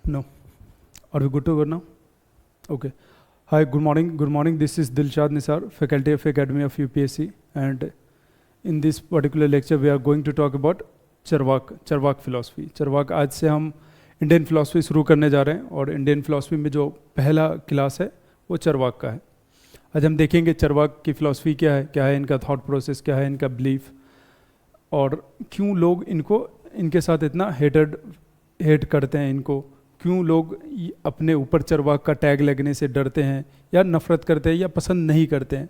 No. Are we good to go now? Okay. Hi, good morning. Good morning. This is Dilshad Nisar, Faculty of Academy of UPSC. And in this particular lecture, we are going to talk about Charvaka philosophy. Charvaka आज से हम Indian philosophy शुरू करने जा रहे हैं और Indian philosophy में जो पहला क्लास है वो चरवाक का है. आज हम देखेंगे चरवाक की philosophy क्या है इनका thought process, क्या है इनका belief और क्यों लोग इनके साथ इतना हेट करते हैं इनको, क्यों लोग अपने ऊपर चरवाक का टैग लगने से डरते हैं या नफ़रत करते हैं या पसंद नहीं करते हैं.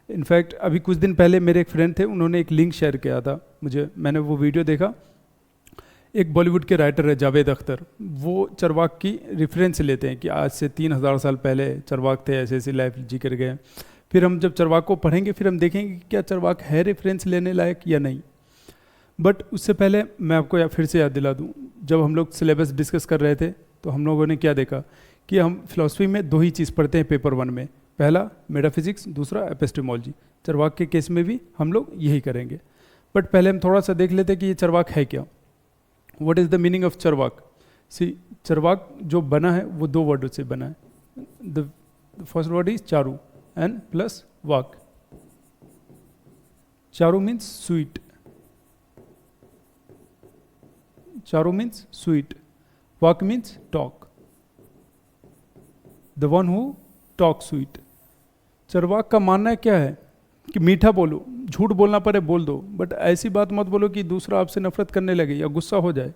इनफैक्ट अभी कुछ दिन पहले मेरे एक फ्रेंड थे, उन्होंने एक लिंक शेयर किया था मुझे, मैंने वो वीडियो देखा. एक बॉलीवुड के राइटर है जावेद अख्तर, वो चरवाक की रेफरेंस लेते हैं कि आज से 3000 साल पहले चरवाक थे, ऐसे ऐसी लाइफ जी कर गए. फिर हम जब चरवाक को पढ़ेंगे फिर हम देखेंगे कि क्या चरवाक है रेफरेंस लेने लायक या नहीं. बट उससे पहले मैं आपको फिर से याद दिला दूं, जब हम लोग सिलेबस डिस्कस कर रहे थे तो हम लोगों ने क्या देखा कि हम फिलॉसफी में दो ही चीज़ पढ़ते हैं पेपर 1 में, पहला मेटाफिजिक्स, दूसरा एपिस्टेमोलॉजी. चरवाक के केस में भी हम लोग यही करेंगे. बट पहले हम थोड़ा सा देख लेते कि ये चरवाक है क्या. What is the meaning of Charvak. See, Charvak जो बना है वो दो वर्ड से बना है. The first word is Charu and plus vak. Charu means sweet. Charu means sweet. Vak means talk. The one who talks sweet. Charvaka का मानना क्या है कि मीठा बोलो, झूठ बोलना पड़े बोल दो, बट ऐसी बात मत बोलो कि दूसरा आपसे नफरत करने लगे या गुस्सा हो जाए.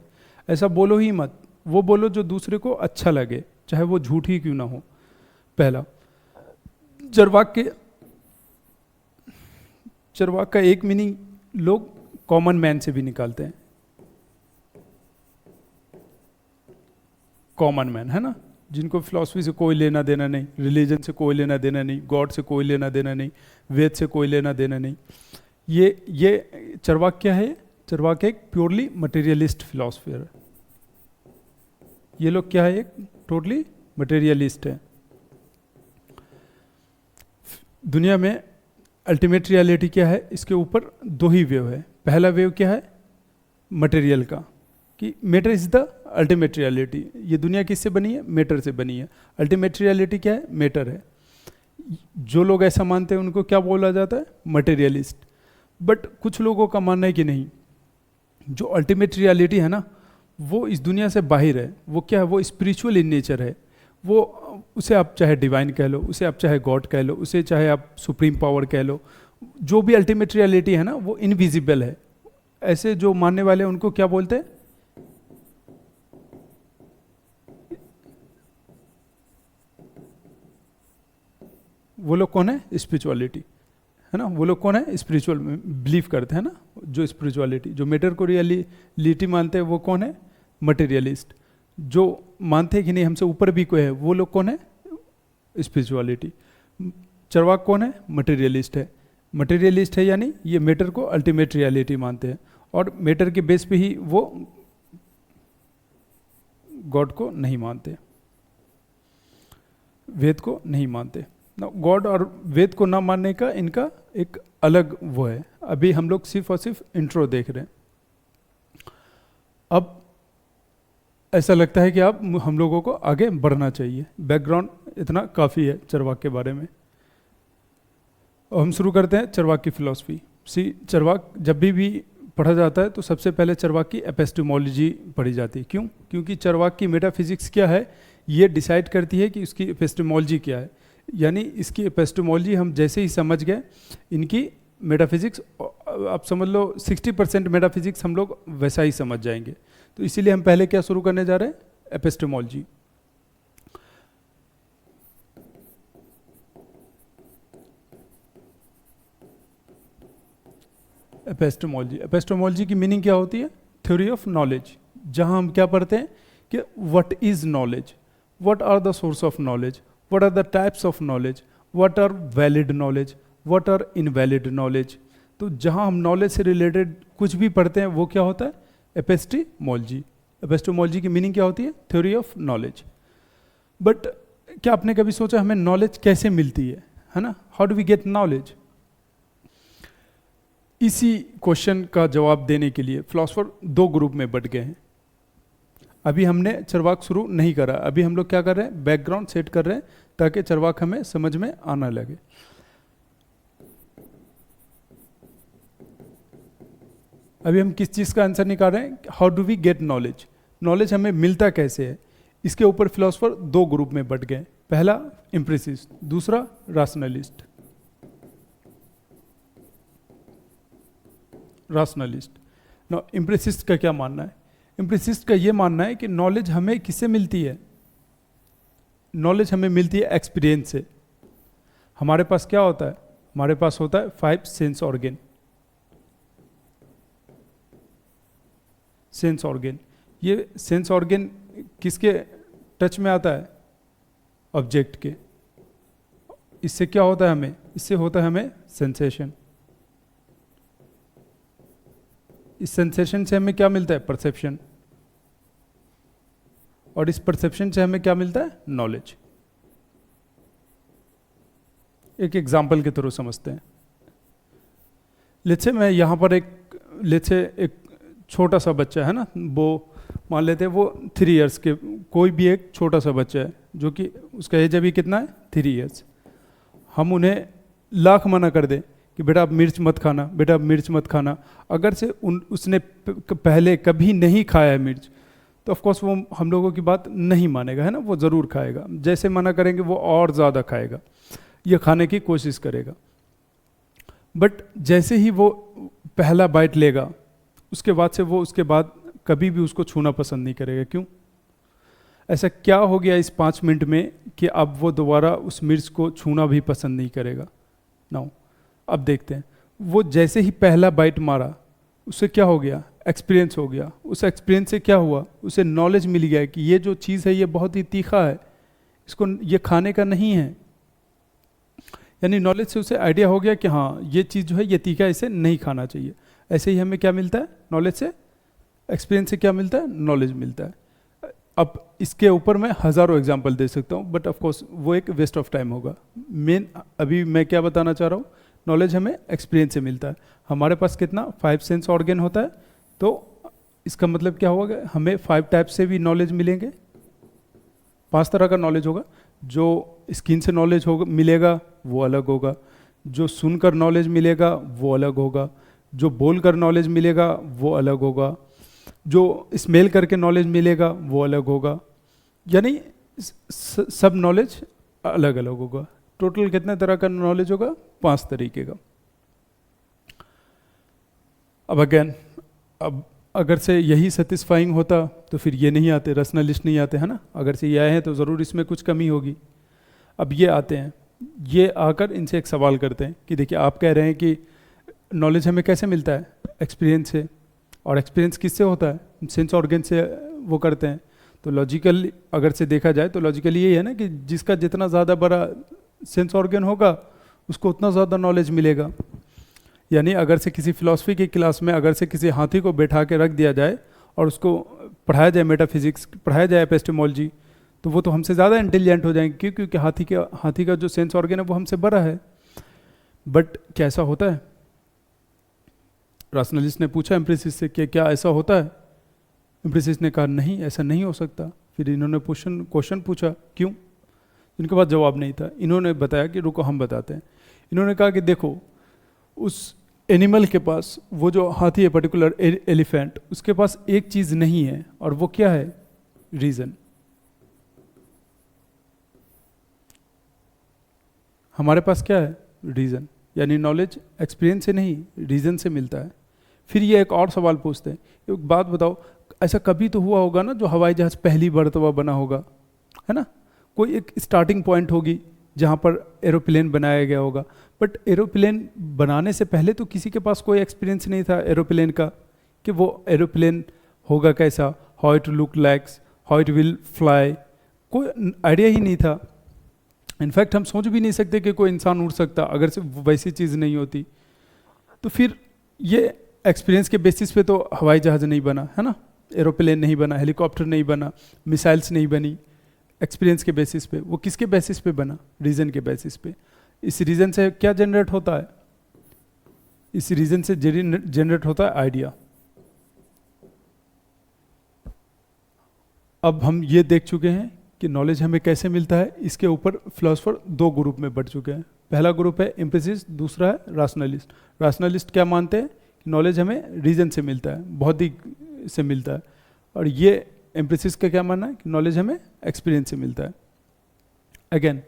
ऐसा बोलो ही मत. वो बोलो जो दूसरे को अच्छा लगे, चाहे वो झूठ ही क्यों ना हो. पहला. चरवाक का एक मीनिंग लोग कॉमन मैन से भी निकालते हैं. कॉमन मैन है ना, जिनको फिलॉसफी से कोई लेना देना नहीं, रिलीजन से कोई लेना देना नहीं, गॉड से कोई लेना देना नहीं, वेद से कोई लेना देना नहीं. ये चरवाक क्या है. चरवाक एक प्योरली मटेरियलिस्ट फिलॉसफर है. ये लोग क्या है, एक टोटली मटेरियलिस्ट है. दुनिया में अल्टीमेट रियलिटी क्या है, इसके ऊपर दो ही वेव है. पहला वेव क्या है, मटेरियल का, कि matter is the ultimate reality. ये दुनिया किससे बनी है, मैटर से बनी है. अल्टीमेट रियलिटी क्या है, मैटर है. जो लोग ऐसा मानते हैं उनको क्या बोला जाता है, मटेरियलिस्ट. बट कुछ लोगों का मानना है कि नहीं, जो अल्टीमेट रियलिटी है ना वो इस दुनिया से बाहर है. वो क्या है, वो स्पिरिचुअल इन नेचर है. वो उसे आप चाहे डिवाइन कह लो, उसे आप चाहे गॉड कह लो, उसे चाहे आप सुप्रीम पावर कह लो. जो भी अल्टीमेट रियलिटी है ना वो इनविजिबल है. ऐसे जो मानने वाले उनको क्या बोलते हैं, वो लोग कौन है, स्पिरिचुअलिटी है ना. वो लोग कौन है, स्पिरिचुअल बिलीव करते हैं ना, जो स्पिरिचुअलिटी, जो मैटर को रियलिटी मानते हैं वो कौन है, मटेरियलिस्ट. जो मानते हैं कि नहीं हमसे ऊपर भी कोई है, वो लोग कौन है, स्पिरिचुअलिटी. चरवाक कौन है, मटेरियलिस्ट है. मटेरियलिस्ट है यानी ये मैटर को अल्टीमेट रियलिटी मानते हैं और मैटर के बेस पे ही वो गॉड को नहीं मानते, वेद को नहीं मानते. गॉड और वेद को ना मानने का इनका एक अलग वो है. अभी हम लोग सिर्फ और सिर्फ इंट्रो देख रहे हैं. अब ऐसा लगता है कि अब हम लोगों को आगे बढ़ना चाहिए. बैकग्राउंड इतना काफ़ी है चरवाक के बारे में. और हम शुरू करते हैं चरवाक की फिलॉसफी. चरवाक जब भी पढ़ा जाता है तो सबसे पहले चरवाक की एपिस्टेमोलॉजी पढ़ी जाती है. क्यों, क्योंकि चरवाक की मेटाफिजिक्स क्या है ये डिसाइड करती है कि उसकी एपिस्टेमोलॉजी क्या है. यानी इसकी एपिस्टेमोलॉजी हम जैसे ही समझ गए, इनकी मेटाफिजिक्स आप समझ लो 60% मेटाफिजिक्स हम लोग वैसा ही समझ जाएंगे. तो इसीलिए हम पहले क्या शुरू करने जा रहे हैं, एपिस्टेमोलॉजी. एपिस्टेमोलॉजी की मीनिंग क्या होती है, थ्योरी ऑफ नॉलेज. जहां हम क्या पढ़ते हैं कि what is knowledge, what are the source of knowledge, what are the types of knowledge, what are valid knowledge, what are invalid knowledge. तो जहाँ हम नॉलेज से रिलेटेड कुछ भी पढ़ते हैं वो क्या होता है, एपिस्टेमोलॉजी. एपिस्टेमोलॉजी की मीनिंग क्या होती है, थ्योरी ऑफ नॉलेज. बट क्या आपने कभी सोचा हमें नॉलेज कैसे मिलती है ना, how do we get knowledge. इसी क्वेश्चन का जवाब देने के लिए फिलोसोफर दो ग्रुप में बट गए हैं. अभी हमने चरवाक शुरू नहीं करा, अभी हम लोग क्या कर रहे हैं, बैकग्राउंड सेट कर रहे हैं ताकि चरवाक हमें समझ में आना लगे। अभी हम किस चीज़ का आंसर निकाल रहे हैं, how do we get knowledge, knowledge हमें मिलता कैसे है। इसके ऊपर फिलोसफर दो ग्रुप में बट गए, पहला एम्पिरिसिस्ट, दूसरा राशनलिस्ट। राशनलिस्ट नो, एम्पिरिसिस्ट का क्या मानना है, एम्पिरिसिस्ट का ये मानना है कि नॉलेज हमें किससे मिलती है, नॉलेज हमें मिलती है एक्सपीरियंस से। हमारे पास क्या होता है, हमारे पास होता है 5 सेंस ऑर्गन। सेंस ऑर्गन, ये सेंस ऑर्गन किसके टच में आता है, ऑब्जेक्ट के। इससे क्या होता है हमें, इससे होता है हमें सेंसेशन। इस सेंसेशन से हमें क्या मिलता है, परसेप्शन। और इस परसेप्शन से हमें क्या मिलता है, नॉलेज। एक एग्जाम्पल के थ्रू समझते हैं। लेट्स से मैं यहाँ पर लेट्स से एक छोटा सा बच्चा है ना, वो मान लेते हैं वो 3 इयर्स के, कोई भी एक छोटा सा बच्चा है जो कि उसका एज अभी कितना है, 3 इयर्स। हम उन्हें लाख मना कर दें कि बेटा आप मिर्च मत खाना, बेटा आप मिर्च मत खाना, अगर से उसने पहले कभी नहीं खाया है मिर्च, तो ऑफकोर्स वो हम लोगों की बात नहीं मानेगा, है ना, वो ज़रूर खाएगा। जैसे मना करेंगे वो और ज़्यादा खाएगा, ये खाने की कोशिश करेगा। बट जैसे ही वो पहला बाइट लेगा, उसके बाद से वो उसके बाद कभी भी उसको छूना पसंद नहीं करेगा। क्यों, ऐसा क्या हो गया इस 5 मिनट में कि अब वो दोबारा उस मिर्च को छूना भी पसंद नहीं करेगा। नाउ अब देखते हैं, वो जैसे ही पहला बाइट मारा, उससे क्या हो गया, एक्सपीरियंस हो गया। उस एक्सपीरियंस से क्या हुआ, उसे नॉलेज मिल गया कि ये जो चीज़ है ये बहुत ही तीखा है, इसको ये खाने का नहीं है। यानी नॉलेज से उसे आइडिया हो गया कि हाँ ये चीज़ जो है ये तीखा है, इसे नहीं खाना चाहिए। ऐसे ही हमें क्या मिलता है, नॉलेज से, एक्सपीरियंस से क्या मिलता है, नॉलेज मिलता है। अब इसके ऊपर मैं हज़ारों एग्जांपल दे सकता हूँ, बट ऑफ कोर्स वो एक वेस्ट ऑफ टाइम होगा। मेन अभी मैं क्या बताना चाह रहा हूँ, नॉलेज हमें एक्सपीरियंस से मिलता है। हमारे पास कितना, 5 सेंस ऑर्गन होता है, तो इसका मतलब क्या होगा, हमें 5 टाइप से भी नॉलेज मिलेंगे। 5 तरह का नॉलेज होगा। जो स्किन से नॉलेज होगा मिलेगा वो अलग होगा, जो सुनकर नॉलेज मिलेगा वो अलग होगा, जो बोलकर नॉलेज मिलेगा वो अलग होगा, जो स्मेल करके नॉलेज मिलेगा वो अलग होगा। यानी सब नॉलेज अलग अलग होगा। टोटल कितने तरह का नॉलेज होगा, 5 तरीके का। अब अगेन, अब अगर से यही सेटिस्फाइंग होता तो फिर ये नहीं आते, रैशनलिस्ट नहीं आते, है ना। अगर से ये आए हैं तो ज़रूर इसमें कुछ कमी होगी। अब ये आते हैं, ये आकर इनसे एक सवाल करते हैं कि देखिए आप कह रहे हैं कि नॉलेज हमें कैसे मिलता है, एक्सपीरियंस से, और एक्सपीरियंस किससे होता है, सेंस ऑर्गन से वो करते हैं। तो लॉजिकल अगर से देखा जाए तो लॉजिकल ये है ना कि जिसका जितना ज़्यादा बड़ा सेंस ऑर्गन होगा उसको उतना ज़्यादा नॉलेज मिलेगा। यानी अगर से किसी फिलॉसफी की क्लास में अगर से किसी हाथी को बैठा के रख दिया जाए और उसको पढ़ाया जाए मेटाफिजिक्स, पढ़ाया जाए एपिस्टेमोलॉजी, तो वो तो हमसे ज़्यादा इंटेलिजेंट हो जाएंगे। क्यों, क्योंकि हाथी का जो सेंस ऑर्गन है वो हमसे बड़ा है। बट क्या ऐसा होता है, रैशनलिस्ट ने पूछा एम्पिरिसिस्ट से कि क्या ऐसा होता है। एम्पिरिसिस्ट ने कहा नहीं, ऐसा नहीं हो सकता। फिर इन्होंने क्वेश्चन पूछा क्यों, इनके पास जवाब नहीं था। इन्होंने बताया कि रुको हम बताते हैं। इन्होंने कहा कि देखो उस एनिमल के पास, वो जो हाथी है पर्टिकुलर एलिफेंट, उसके पास एक चीज़ नहीं है, और वो क्या है, रीज़न। हमारे पास क्या है, रीज़न। यानी नॉलेज एक्सपीरियंस से नहीं, रीज़न से मिलता है। फिर ये एक और सवाल पूछते हैं, एक बात बताओ, ऐसा कभी तो हुआ होगा ना जो हवाई जहाज़ पहली मरतबा बना होगा, है ना। कोई एक स्टार्टिंग पॉइंट होगी जहाँ पर एरोप्लेन बनाया गया होगा। बट एरोप्लेन बनाने से पहले तो किसी के पास कोई एक्सपीरियंस नहीं था एरोप्लेन का, कि वो एरोप्लेन होगा कैसा, how it look likes, how it will fly, कोई आइडिया ही नहीं था। इनफैक्ट हम सोच भी नहीं सकते कि कोई इंसान उड़ सकता अगर से वैसी चीज़ नहीं होती। तो फिर ये एक्सपीरियंस के बेसिस पे तो हवाई जहाज़ नहीं बना, है ना, एरोप्लेन नहीं बना, हेलीकॉप्टर नहीं बना, मिसाइल्स नहीं बनी। एक्सपीरियंस के बेसिस पे, वो किसके बेसिस पे बना, रीज़न के बेसिस पे। इस रीज़न से क्या जनरेट होता है, इस रीज़न से जनरेट होता है आइडिया। अब हम ये देख चुके हैं कि नॉलेज हमें कैसे मिलता है। इसके ऊपर फिलोसोफर दो ग्रुप में बढ़ चुके हैं। पहला ग्रुप है एम्पिरिसिस्ट, दूसरा है राशनलिस्ट। राशनलिस्ट क्या मानते हैं कि नॉलेज हमें रीजन से मिलता है, बौद्धिक से मिलता है, और ये एम्पिरिसिस्ट का क्या मानना है कि नॉलेज हमें एक्सपीरियंस से मिलता है। अगेन,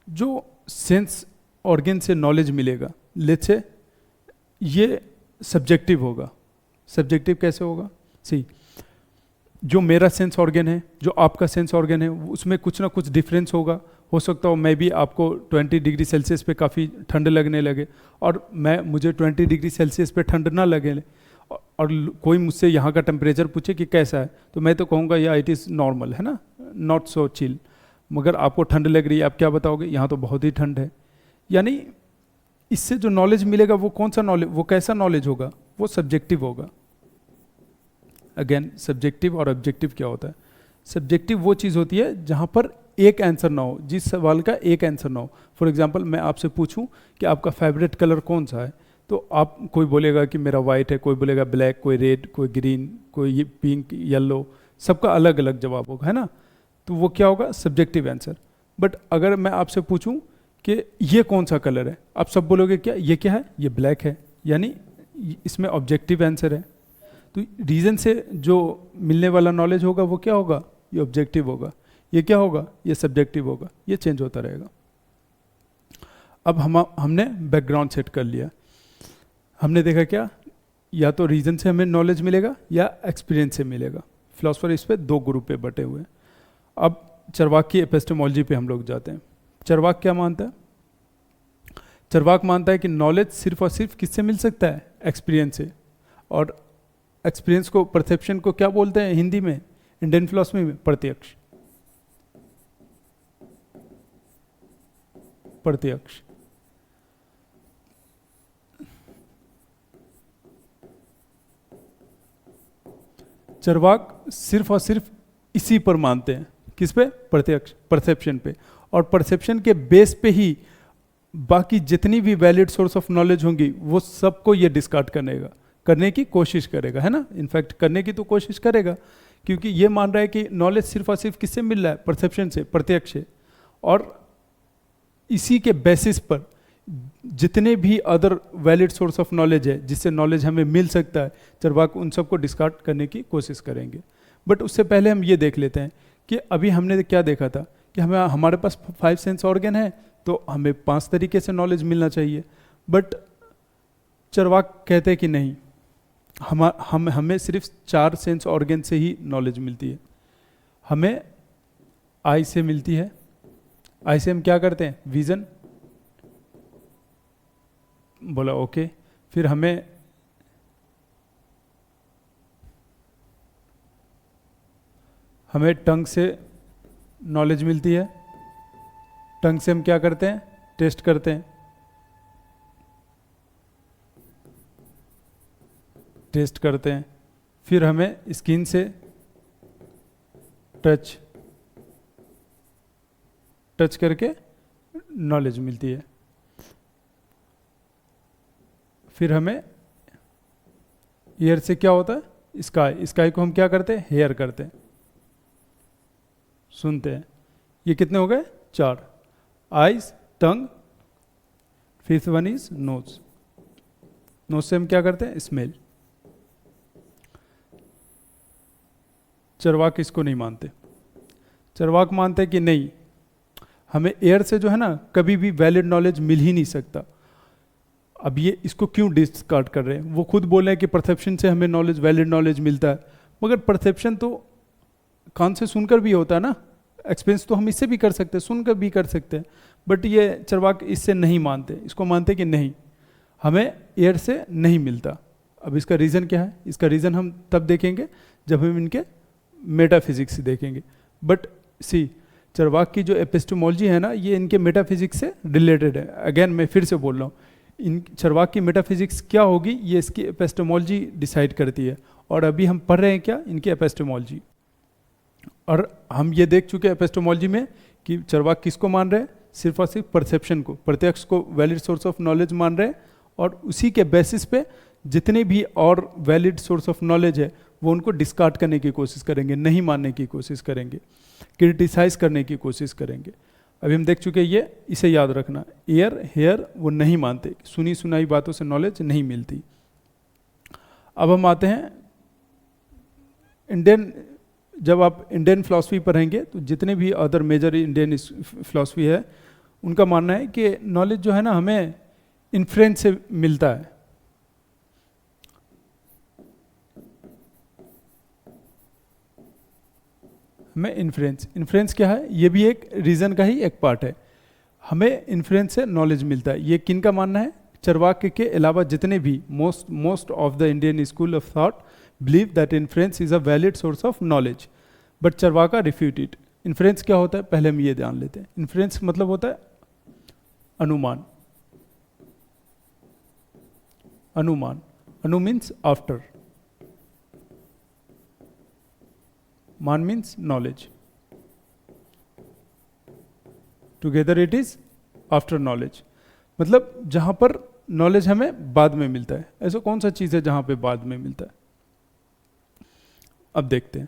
जो सेंस ऑर्गन से नॉलेज मिलेगा, लेट्स से ये सब्जेक्टिव होगा। सब्जेक्टिव कैसे होगा? सी, जो मेरा सेंस ऑर्गन है, जो आपका सेंस ऑर्गन है, उसमें कुछ ना कुछ डिफरेंस होगा। हो सकता हो मैं भी आपको 20 डिग्री सेल्सियस पे काफ़ी ठंड लगने लगे और मुझे 20 डिग्री सेल्सियस पे ठंड ना लगे, और कोई मुझसे यहाँ का टेम्परेचर पूछे कि कैसा है, तो मैं तो कहूँगा या इट इज़ नॉर्मल, है ना, नॉट सो चिल। मगर आपको ठंड लग रही है, आप क्या बताओगे? यहाँ तो बहुत ही ठंड है। यानी इससे जो नॉलेज मिलेगा वो कौन सा नॉलेज, वो कैसा नॉलेज होगा? वो सब्जेक्टिव होगा। अगेन, सब्जेक्टिव और ऑब्जेक्टिव क्या होता है? सब्जेक्टिव वो चीज़ होती है जहाँ पर एक आंसर ना हो, जिस सवाल का एक आंसर ना हो। फॉर एग्जांपल, मैं आपसे पूछूं कि आपका फेवरेट कलर कौन सा है, तो आप, कोई बोलेगा कि मेरा वाइट है, कोई बोलेगा ब्लैक, कोई रेड, कोई ग्रीन, कोई पिंक, येलो, सबका अलग अलग जवाब होगा, है ना। तो वो क्या होगा? Subjective answer. बट अगर मैं आपसे पूछूं कि ये कौन सा कलर है, आप सब बोलोगे क्या? ये क्या है? ये ब्लैक है। यानी इसमें ऑब्जेक्टिव आंसर है। तो रीजन से जो मिलने वाला नॉलेज होगा वो क्या होगा? ये ऑब्जेक्टिव होगा। ये क्या होगा? ये सब्जेक्टिव होगा। ये चेंज होता रहेगा। अब हमने बैकग्राउंड सेट कर लिया। हमने देखा क्या, या तो रीजन से हमें नॉलेज मिलेगा या एक्सपीरियंस से मिलेगा। फिलोसोफर इस पे दो ग्रुप पे बटे हुए हैं। अब चरवाक की एपिस्टेमोलॉजी पे हम लोग जाते हैं। चरवाक क्या मानता है? चरवाक मानता है कि नॉलेज सिर्फ और सिर्फ किससे मिल सकता है? एक्सपीरियंस से। और एक्सपीरियंस को, परसेप्शन को क्या बोलते हैं हिंदी में, इंडियन फिलोसफी में? प्रत्यक्ष। प्रत्यक्ष। चरवाक सिर्फ और सिर्फ इसी पर मानते हैं। किस पे? प्रत्यक्ष, परसेप्शन पे। और परसेप्शन के बेस पे ही बाकी जितनी भी वैलिड सोर्स ऑफ नॉलेज होंगी वो सबको ये डिस्कार्ड करने की कोशिश करेगा, है ना। इनफैक्ट करने की तो कोशिश करेगा, क्योंकि ये मान रहा है कि नॉलेज सिर्फ और सिर्फ किससे मिल रहा है? परसेप्शन से, प्रत्यक्ष से। और इसी के बेसिस पर जितने भी other valid source of knowledge है जिससे नॉलेज हमें मिल सकता है, चरवाक उन सबको डिस्कार्ड करने की कोशिश करेंगे। बट उससे पहले हम ये देख लेते हैं कि अभी हमने क्या देखा था कि हमारे पास 5 सेंस ऑर्गन है, तो हमें 5 तरीके से नॉलेज मिलना चाहिए। बट चरवाक कहते हैं कि नहीं, हमें सिर्फ 4 सेंस ऑर्गन से ही नॉलेज मिलती है। हमें आई से मिलती है। आई से हम क्या करते हैं? विजन। बोला ओके। फिर हमें टंग से नॉलेज मिलती है। टंग से हम क्या करते हैं? टेस्ट करते हैं। टेस्ट करते हैं। फिर हमें स्किन से टच करके नॉलेज मिलती है। फिर हमें ईयर से क्या होता है? स्काई को हम क्या करते हैं? हेयर करते हैं, सुनते हैं। ये कितने हो गए? 4। Eyes, tongue, fifth one is nose. Nose से हम क्या करते हैं? स्मेल। चरवाक इसको नहीं मानते। चरवाक मानते हैं कि नहीं, हमें एयर से जो है ना कभी भी वैलिड नॉलेज मिल ही नहीं सकता। अब ये इसको क्यों डिस्कार्ड कर रहे हैं? वो खुद बोले हैं कि परसेप्शन से हमें नॉलेज, वैलिड नॉलेज मिलता है। मगर परसेप्शन तो कान से सुनकर भी होता है ना, एक्सपीरियंस तो हम इससे भी कर सकते हैं, सुनकर भी कर सकते हैं। बट ये चरवाक इससे नहीं मानते। इसको मानते कि नहीं, हमें एयर से नहीं मिलता। अब इसका रीज़न क्या है? इसका रीज़न हम तब देखेंगे जब हम इनके मेटाफिजिक्स देखेंगे। बट सी, चरवाक की जो एपिस्टेमोलॉजी है ना, ये इनके मेटाफिजिक्स से रिलेटेड है। अगेन मैं फिर से बोल रहा हूँ, इन चरवाक की मेटाफिजिक्स क्या होगी ये इसकी एपिस्टेमोलॉजी डिसाइड करती है। और अभी हम पढ़ रहे हैं क्या? इनकी एपिस्टेमोलॉजी। और हम ये देख चुके हैं एपिस्टेमोलॉजी में कि चरवाक किसको मान रहे हैं? सिर्फ और सिर्फ परसेप्शन को, प्रत्यक्ष को वैलिड सोर्स ऑफ नॉलेज मान रहे हैं। और उसी के बेसिस पे जितने भी और वैलिड सोर्स ऑफ नॉलेज है वो उनको डिस्कार्ड करने की कोशिश करेंगे, नहीं मानने की कोशिश करेंगे, क्रिटिसाइज करने की कोशिश करेंगे। अभी हम देख चुके ये, इसे याद रखना, एयर हेयर वो नहीं मानते, सुनी सुनाई बातों से नॉलेज नहीं मिलती। अब हम आते हैं इंडियन, जब आप इंडियन फिलॉसफी पढ़ेंगे तो जितने भी अदर मेजर इंडियन फिलॉसफी है उनका मानना है कि नॉलेज जो है ना हमें इन्फ्रेंस से मिलता है। हमें इन्फ्रेंस क्या है, ये भी एक रीजन का ही एक पार्ट है। हमें इन्फ्रेंस से नॉलेज मिलता है, ये किन का मानना है? चरवाक के अलावा जितने भी most of the Indian school of thought believe that inference is a valid source of knowledge, but Charvaka refute it. Inference क्या होता है पहले हम ये ध्यान लेते हैं। इन्फ्रेंस मतलब होता है अनुमान। अनुमान, अनु मीन्स आफ्टर, मान means knowledge, together it is after knowledge. मतलब जहां पर नॉलेज हमें बाद में मिलता है। ऐसा कौन सा चीज है जहां पे बाद में मिलता है? अब देखते हैं।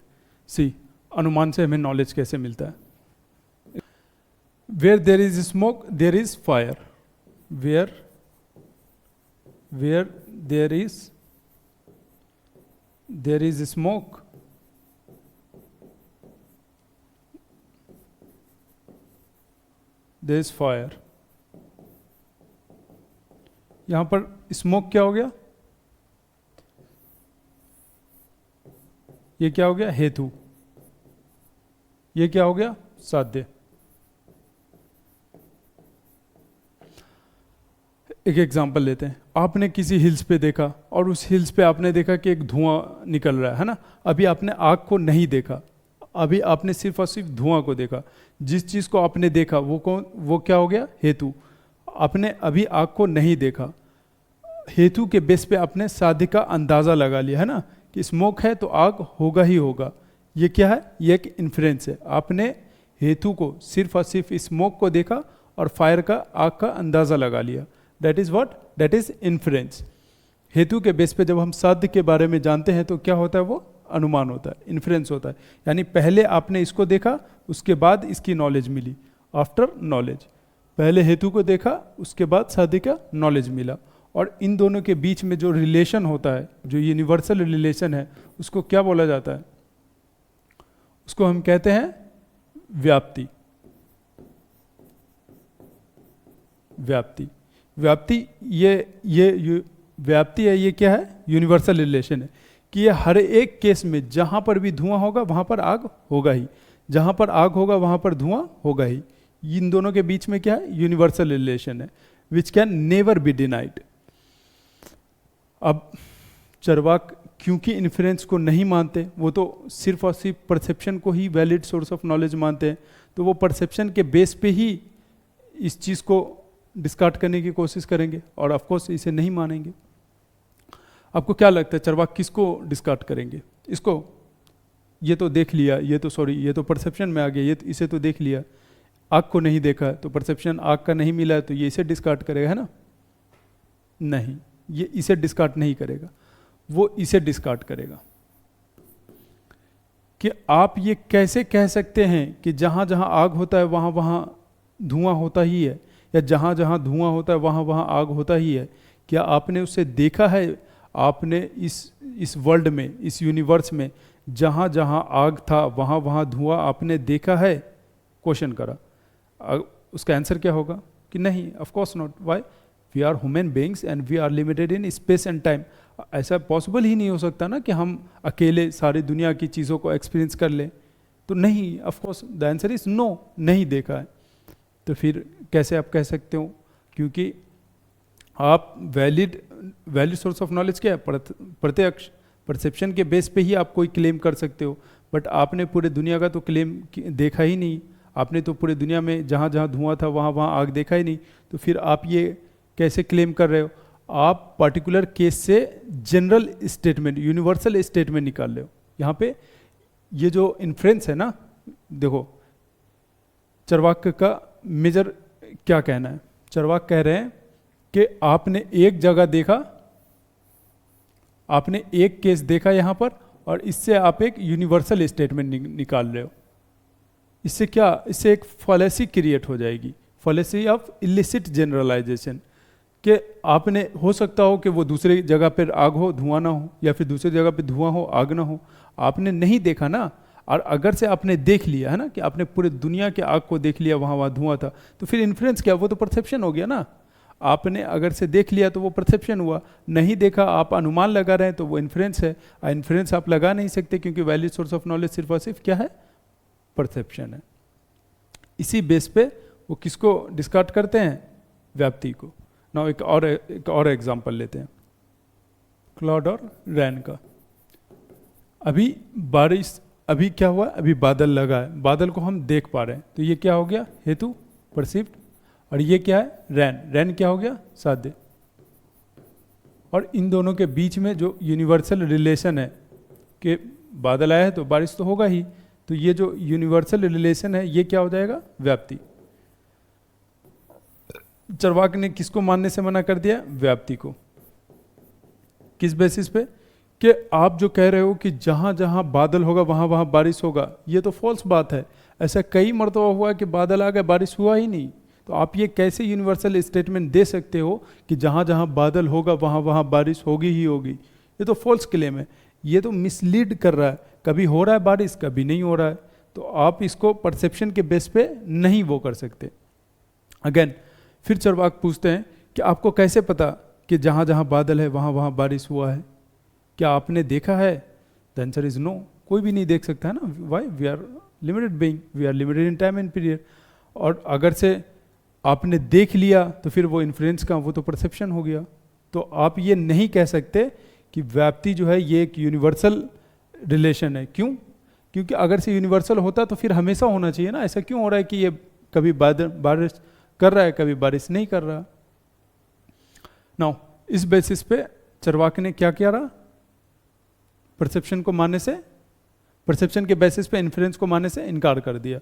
सी, अनुमान से हमें नॉलेज कैसे मिलता है? Where there is smoke there is fire, where there is smoke there is fire. यहां पर स्मोक क्या हो गया? ये क्या हो गया? हेतु। ये क्या हो गया? साध्य। एक एग्जांपल लेते हैं। आपने किसी हिल्स पे देखा और उस हिल्स पे आपने देखा कि एक धुआं निकल रहा है ना। अभी आपने आग को नहीं देखा, अभी आपने सिर्फ और सिर्फ धुआं को देखा। जिस चीज को आपने देखा वो क्या हो गया? हेतु। आपने अभी आग को नहीं देखा, हेतु के बेस पे आपने साध्य का अंदाजा लगा लिया है ना कि स्मोक है तो आग होगा ही होगा। ये क्या है? ये एक इन्फ्रेंस है। आपने हेतु को सिर्फ और सिर्फ स्मोक को देखा और फायर का, आग का अंदाजा लगा लिया। That is what? That is inference. हेतु के बेस पे जब हम साध्य के बारे में जानते हैं तो क्या होता है? वो अनुमान होता है, इन्फ्रेंस होता है। यानी पहले आपने इसको देखा, उसके बाद इसकी नॉलेज मिली, आफ्टर नॉलेज। पहले हेतु को देखा, उसके बाद साध्य का नॉलेज मिला। और इन दोनों के बीच में जो रिलेशन होता है, जो यूनिवर्सल रिलेशन है, उसको क्या बोला जाता है? उसको हम कहते हैं व्याप्ति। व्याप्ति, व्याप्ति ये व्याप्ति है। ये क्या है? यूनिवर्सल रिलेशन है कि ये हर एक केस में जहां पर भी धुआं होगा वहां पर आग होगा ही, जहां पर आग होगा वहां पर धुआं होगा ही। इन दोनों के बीच में क्या है? यूनिवर्सल रिलेशन है, which can never be denied. अब चरवाक क्योंकि इन्फ्रेंस को नहीं मानते, वो तो सिर्फ और सिर्फ परसेप्शन को ही वैलिड सोर्स ऑफ नॉलेज मानते हैं, तो वो परसेप्शन के बेस पे ही इस चीज़ को डिस्कार्ड करने की कोशिश करेंगे और ऑफ कोर्स इसे नहीं मानेंगे। आपको क्या लगता है चरवाक किसको डिस्कार्ड करेंगे? इसको? ये तो देख लिया, ये तो परसेप्शन में आ गया, इसे तो देख लिया। आग को नहीं देखा तो परसेप्शन आग का नहीं मिला, तो ये इसे डिस्कार्ड करेगा, है ना? नहीं, ये इसे डिस्कार्ड नहीं करेगा, वो इसे डिस्कार्ड करेगा। कि आप ये कैसे कह सकते हैं कि जहां जहां आग होता है वहां वहां धुआं होता ही है, या जहां जहां धुआं होता है वहां वहां आग होता ही है? क्या आपने उसे देखा है? आपने इस वर्ल्ड में, इस यूनिवर्स में जहां जहां आग था वहां वहां धुआं आपने देखा है? क्वेश्चन करा। उसका आंसर क्या होगा? कि नहीं, of course not. Why? We are human beings and we are limited in space and time. ऐसा पॉसिबल ही नहीं हो सकता ना कि हम अकेले सारी दुनिया की चीज़ों को एक्सपीरियंस कर लें। तो नहीं, of course the answer is no, नहीं देखा है। तो फिर कैसे आप कह सकते हो? क्योंकि आप वैलिड सोर्स ऑफ नॉलेज क्या है? प्रत्यक्ष, परसेप्शन के बेस पे ही आप कोई क्लेम कर सकते हो। बट आपने पूरे दुनिया का तो क्लेम देखा ही नहीं। आपने तो पूरे दुनिया में जहाँ जहाँ धुआं था वहाँ वहाँ आग देखा ही नहीं। तो फिर आप ये कैसे क्लेम कर रहे हो? आप पर्टिकुलर केस से जनरल स्टेटमेंट, यूनिवर्सल स्टेटमेंट निकाल रहे हो। यहाँ पे ये जो इन्फ्रेंस है ना, देखो चरवाक का मेजर क्या कहना है? चरवाक कह रहे हैं कि आपने एक जगह देखा, आपने एक केस देखा यहाँ पर, और इससे आप एक यूनिवर्सल स्टेटमेंट निकाल रहे हो। इससे क्या, इससे एक फॉलेसी क्रिएट हो जाएगी, फॉलेसी ऑफ इलिसिट जनरलाइजेशन, कि आपने, हो सकता हो कि वो दूसरी जगह पर आग हो धुआं ना हो, या फिर दूसरी जगह पे धुआं हो आग ना हो, आपने नहीं देखा ना, और अगर से आपने देख लिया है ना कि आपने पूरे दुनिया के आग को देख लिया, वहाँ वहाँ धुआं था, तो फिर इन्फ्रेंस क्या, वो तो परसेप्शन हो गया ना। आपने अगर से देख लिया तो वो परसेप्शन हुआ, नहीं देखा आप अनुमान लगा रहे हैं तो वो इन्फ्रेंस है। इन्फ्रेंस आप लगा नहीं सकते क्योंकि वैलिड सोर्स ऑफ नॉलेज सिर्फ और सिर्फ क्या है, परसेप्शन है। इसी बेस पे वो किसको डिस्कार्ड करते हैं, व्याप्ति को। ना एक और एग्जांपल लेते हैं, क्लाउड और रैन का। अभी बारिश, अभी क्या हुआ, अभी बादल लगा है, बादल को हम देख पा रहे हैं, तो ये क्या हो गया, हेतु, परसीव्ड। और ये क्या है, रैन, रैन क्या हो गया, साध्य। और इन दोनों के बीच में जो यूनिवर्सल रिलेशन है कि बादल आया है तो बारिश तो होगा ही, तो ये जो यूनिवर्सल रिलेशन है ये क्या हो जाएगा, व्याप्ति। चरवाक ने किसको मानने से मना कर दिया, व्याप्ति को। किस बेसिस पे, कि आप जो कह रहे हो कि जहां जहां बादल होगा वहां वहां बारिश होगा, ये तो फॉल्स बात है। ऐसा कई मरतबा हुआ कि बादल आ गए, बारिश हुआ ही नहीं। तो आप ये कैसे यूनिवर्सल स्टेटमेंट दे सकते हो कि जहां जहां बादल होगा वहां वहां बारिश होगी ही होगी। ये तो फॉल्स क्लेम है, ये तो मिसलीड कर रहा है। कभी हो रहा है बारिश, कभी नहीं हो रहा है, तो आप इसको परसेप्शन के बेस पे नहीं वो कर सकते। अगेन फिर चरवाक पूछते हैं कि आपको कैसे पता कि जहां जहां बादल है वहां वहां बारिश हुआ है, क्या आपने देखा है? द आंसर इज नो, कोई भी नहीं देख सकता है ना। Why, we are limited being, we are limited in time and period. और अगर से आपने देख लिया तो फिर वो इन्फ्लुएंस का, वो तो परसेप्शन हो गया। तो आप ये नहीं कह सकते कि व्याप्ति जो है ये एक यूनिवर्सल रिलेशन है। क्यों? क्योंकि अगर से यूनिवर्सल होता तो फिर हमेशा होना चाहिए ना। ऐसा क्यों हो रहा है कि ये कभी बारिश कर रहा है, कभी बारिश नहीं कर रहा। नाउ इस बेसिस पे चरवाक ने क्या किया रहा, परसेप्शन को मानने से, परसेप्शन के बेसिस पे इन्फ्लुएंस को मानने से इनकार कर दिया।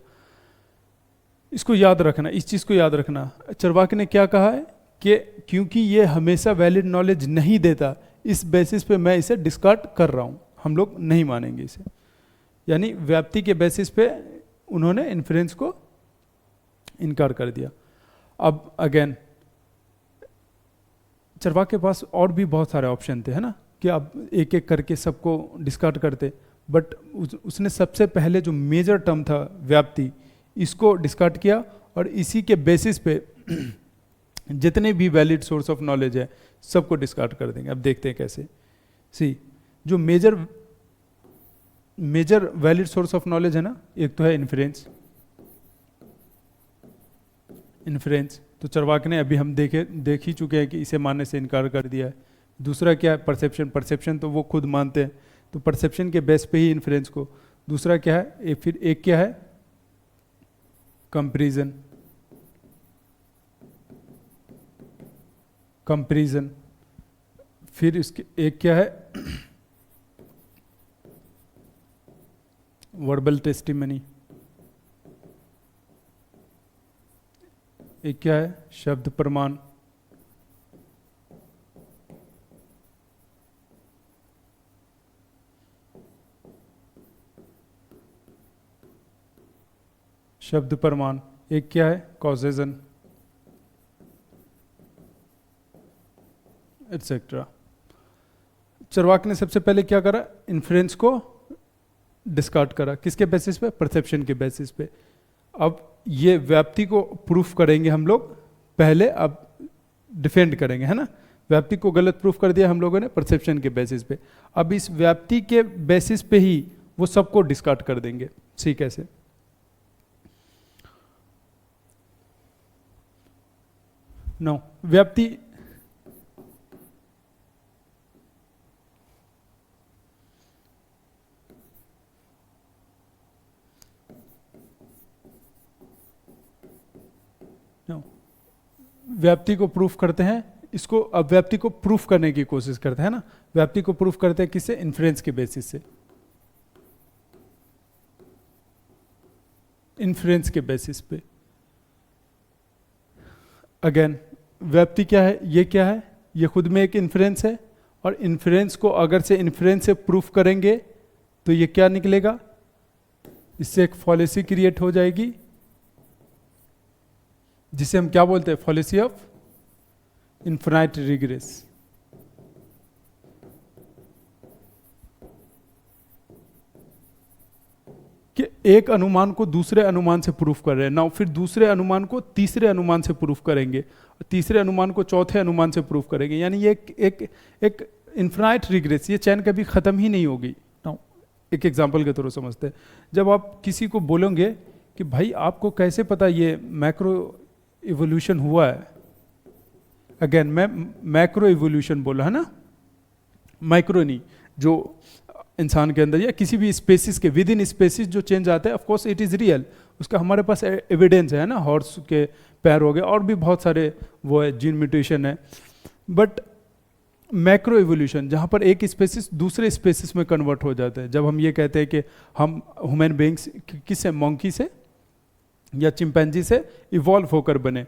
इसको याद रखना, इस चीज को याद रखना। चरवाक ने क्या कहा है कि क्योंकि ये हमेशा वैलिड नॉलेज नहीं देता, इस बेसिस पे मैं इसे डिस्कार्ड कर रहा हूं, हम लोग नहीं मानेंगे इसे। यानी व्याप्ति के बेसिस पे उन्होंने इन्फ्लुएंस को इनकार कर दिया। अब अगेन चरवाक के पास और भी बहुत सारे ऑप्शन थे, है ना, कि आप एक एक करके सबको डिस्कार्ड करते, बट उसने सबसे पहले जो मेजर टर्म था व्याप्ति, इसको डिस्कार्ड किया और इसी के बेसिस पे जितने भी वैलिड सोर्स ऑफ नॉलेज है सबको डिस्कार्ड कर देंगे। अब देखते हैं कैसे। सी, जो major valid source of knowledge है ना, एक तो है इन्फ्रेंस, तो चरवाक ने अभी हम देख ही चुके हैं कि इसे मानने से इनकार कर दिया है। दूसरा क्या है, परसेप्शन तो वो खुद मानते हैं, तो परसेप्शन के बेस पे ही इन्फ्रेंस को। दूसरा क्या है, फिर एक क्या है, कंपैरिजन। फिर इसके एक क्या है, वर्बल टेस्टिमनी। एक क्या है, शब्द प्रमाण। शब्द प्रमाण। एक क्या है, कॉजेजन, एटसेट्रा। चरवाक ने सबसे पहले क्या करा, इन्फ्लुएंस को डिस्कार्ड करा। किसके बेसिस पे, परसेप्शन के बेसिस पे। अब ये व्याप्ति को प्रूफ करेंगे हम लोग पहले, अब डिफेंड करेंगे, है ना। व्याप्ति को गलत प्रूफ कर दिया हम लोगों ने परसेप्शन के बेसिस पे। अब इस व्याप्ति के बेसिस पे ही वो सबको डिस्कार्ड कर देंगे। सी, कैसे? नो, व्याप्ति व्याप्ति को प्रूफ करते हैं इसको। अब व्याप्ति को प्रूफ करने की कोशिश करते हैं ना, व्याप्ति को प्रूफ करते हैं किससे, इन्फ्लुएंस के बेसिस से। इन्फ्लुएंस के बेसिस पे अगेन व्याप्ति क्या है, ये क्या है, ये खुद में एक इन्फ्लुएंस है। और इन्फ्लुएंस को अगर से इन्फ्लुएंस से प्रूफ करेंगे तो ये क्या निकलेगा, इससे एक फॉलेसी क्रिएट हो जाएगी जिसे हम क्या बोलते हैं, फॉलेसी ऑफ इन्फिनाइट रिग्रेस। कि एक अनुमान को दूसरे अनुमान से प्रूफ कर रहे हैं ना, फिर दूसरे अनुमान को तीसरे अनुमान से प्रूफ करेंगे, तीसरे अनुमान को चौथे अनुमान से प्रूफ करेंगे, यानी ये एक इन्फिनाइट रिग्रेस, ये चैन कभी खत्म ही नहीं होगी ना। एक एग्जांपल के थ्रू समझते हैं, जब आप किसी को बोलोगे कि भाई आपको कैसे पता ये मैक्रो इवोल्यूशन हुआ है, अगेन मैं मैक्रो इवोल्यूशन बोला है ना, माइक्रो नहीं, जो इंसान के अंदर या किसी भी स्पेसिस के विद इन स्पेसिस जो चेंज आता है, of course it is real, उसका हमारे पास एविडेंस है ना, हॉर्स के पैर हो गए और भी बहुत सारे वो है, जीन म्यूटेशन है। बट मैक्रो इवोल्यूशन जहाँ पर एक स्पेसिस दूसरे स्पेसिस में कन्वर्ट हो जाता है, जब हम ये कहते हैं कि हम ह्यूमन बींग्स किससे, मंकी से या चिंपैंजी से इवॉल्व होकर बने,